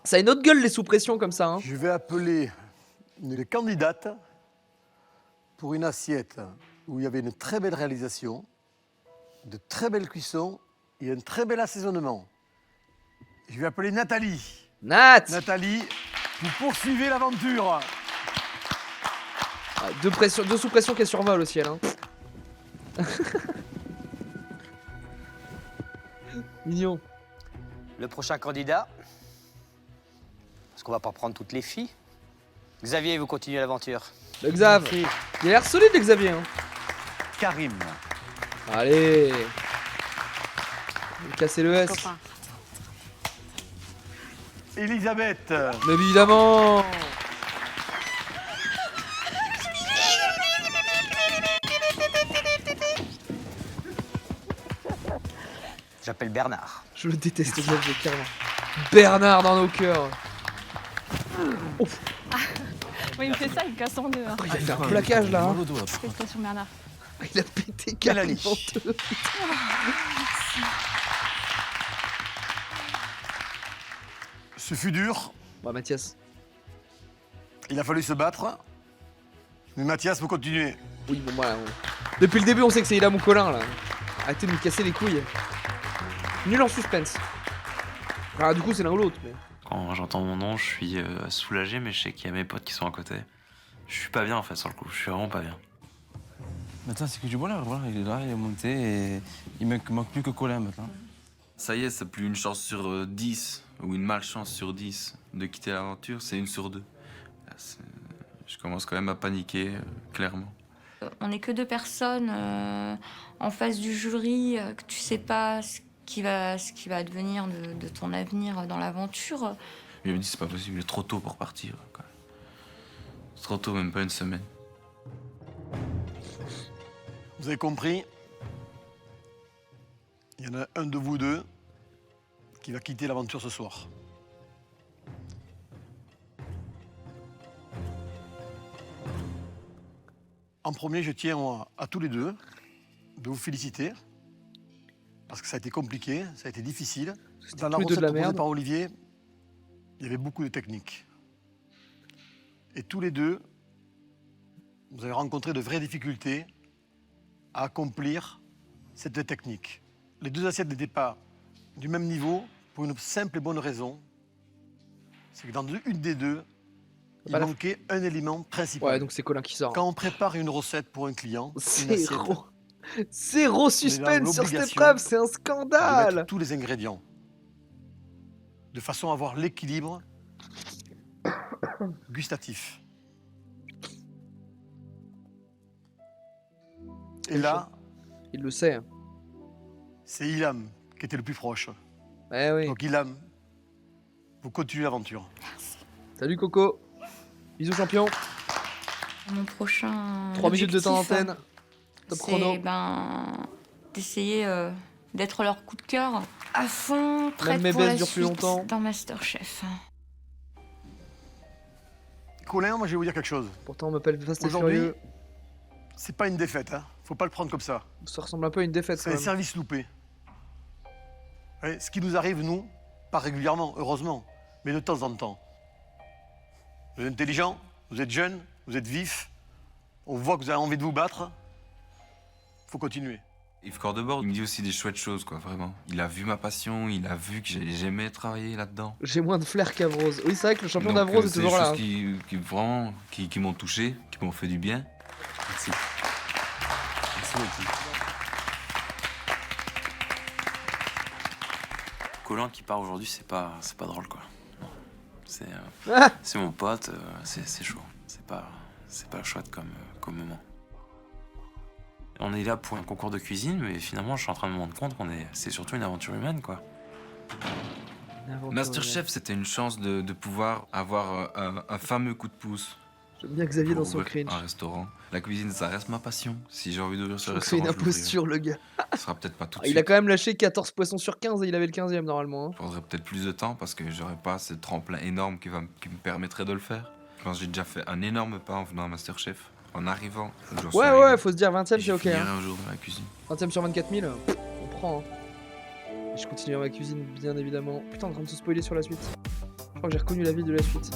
S1: Ça a une autre gueule les sous pression comme ça. Hein.
S3: Je vais appeler une candidate pour une assiette où il y avait une très belle réalisation, de très belles cuissons et un très bel assaisonnement. Je vais appeler Nathalie. Nathalie, vous poursuivez l'aventure.
S1: Ah, deux sous pression qui survolent aussi elle. Hein. Mignon.
S8: Le prochain candidat, parce qu'on va pas prendre toutes les filles. Xavier, vous continuez l'aventure.
S1: Le Xav. Il a l'air solide le Xavier. Hein.
S17: Karim.
S1: Allez. Casser le S.
S3: Elisabeth.
S1: Mais évidemment.
S8: J'appelle Bernard.
S1: Je le déteste Xavier, carrément. Bernard dans nos cœurs. Ouf.
S7: Oui, il me fait ça, il me casse en deux. Hein.
S1: Il a fait un plaquage là. Hein.
S7: Félicitations Bernard.
S1: Il a pété carrément deux.
S3: Ce fut dur.
S1: Bah Mathias.
S3: Il a fallu se battre. Mais Mathias, vous continuez.
S1: Oui, bon voilà. Depuis le début, on sait que c'est Ilham ou Colin là. Arrêtez de nous casser les couilles. Nul en suspense. Ah, du coup, c'est l'un ou l'autre. Mais...
S12: Quand j'entends mon nom, je suis soulagé, mais je sais qu'il y a mes potes qui sont à côté. Je suis pas bien en fait sur le coup, je suis vraiment pas bien.
S14: Maintenant, c'est que du bonheur, voilà. Il est là, il est monté et il manque plus que Colin maintenant.
S16: Ça y est, c'est plus une chance sur 10 ou une malchance sur 10 de quitter l'aventure, c'est 1 sur 2. Là, je commence quand même à paniquer, clairement.
S4: On n'est que 2 personnes en face du jury, que tu sais pas ce qui va advenir de ton avenir dans l'aventure.
S16: Je me dis, c'est pas possible, il est trop tôt pour partir. Quoi. C'est trop tôt, même pas une semaine.
S3: Vous avez compris? Il y en a un de vous deux qui va quitter l'aventure ce soir. En premier, je tiens à tous les deux de vous féliciter parce que ça a été compliqué, ça a été difficile. Dans la recette proposée par Olivier, il y avait beaucoup de techniques. Et tous les deux, vous avez rencontré de vraies difficultés à accomplir cette technique. Les 2 assiettes n'étaient pas du même niveau pour une simple et bonne raison. C'est que dans une des deux, il manquait un élément principal.
S1: Ouais, donc c'est Colin qui sort.
S3: Quand on prépare une recette pour un client,
S1: Zéro suspense sur cette épreuve, c'est un scandale.
S3: Mettre tous les ingrédients de façon à avoir l'équilibre gustatif. Et là,
S1: il le sait.
S3: C'est Ilham qui était le plus proche.
S1: Eh oui.
S3: Donc Ilham, vous continuez l'aventure.
S1: Salut Coco. Bisous champion.
S4: Mon prochain
S1: 3 minutes de temps
S4: objectif,
S1: d'antenne. Top chrono.
S4: C'est d'essayer d'être leur coup de cœur à fond, prête
S1: mes
S4: pour
S1: baisses
S4: la
S1: durent plus
S4: suite
S1: longtemps.
S4: dans Masterchef.
S3: Colin, moi je vais vous dire quelque chose.
S1: Pourtant on m'appelle Fast et
S3: Aujourd'hui,
S1: Furieux.
S3: c'est pas une défaite, hein. Faut pas le prendre comme ça.
S1: Ça ressemble un peu à une défaite.
S3: C'est un service loupé. Ouais, ce qui nous arrive, nous, pas régulièrement, heureusement, mais de temps en temps. Vous êtes intelligent, vous êtes jeune, vous êtes vif, on voit que vous avez envie de vous battre, faut continuer.
S16: Yves Cordebord, il me dit aussi des chouettes choses, quoi, vraiment. Il a vu ma passion, il a vu que j'aimais travailler là-dedans.
S1: J'ai moins de flair qu'Avrose. Oui, c'est vrai que le champion
S16: Donc,
S1: d'Avrose est
S16: c'est
S1: toujours
S16: des
S1: là.
S16: choses qui m'ont touché, qui m'ont fait du bien.
S14: Merci. Merci beaucoup.
S12: Colin qui part aujourd'hui, c'est pas drôle quoi. Non. C'est mon pote, c'est chaud. C'est pas chouette comme moment. On est là pour un concours de cuisine, mais finalement, je suis en train de me rendre compte c'est surtout une aventure humaine, quoi.
S1: Une aventure
S16: Masterchef, c'était une chance de pouvoir avoir un fameux coup de pouce.
S1: J'aime bien Xavier
S16: pour
S1: dans son
S16: ouvrir
S1: cringe.
S16: un restaurant. La cuisine, ça reste ma passion. Si j'ai envie d'ouvrir ce
S1: Je trouve que c'est
S16: restaurant,
S1: une
S16: je l'ouvrirai.
S1: imposture, le gars.
S16: Ce sera peut-être pas tout de
S1: Il
S16: suite.
S1: a quand même lâché 14 poissons sur 15 et il avait le 15e normalement. Hein.
S16: Il faudrait peut-être plus de temps parce que j'aurais pas ce tremplin énorme qui me permettrait de le faire. Je pense que j'ai déjà fait un énorme pas en venant à Masterchef. En arrivant, où j'en suis
S1: Ouais,
S16: arrivé.
S1: ouais, faut se dire 20ème, c'est ok.
S16: Je finirai
S1: Hein.
S16: un jour dans la cuisine.
S1: 20ème sur 24 000, on prend. Hein. Et je continue dans ma cuisine, bien évidemment. Putain, en train de se spoiler sur la suite. Je crois que j'ai reconnu la vie de la suite.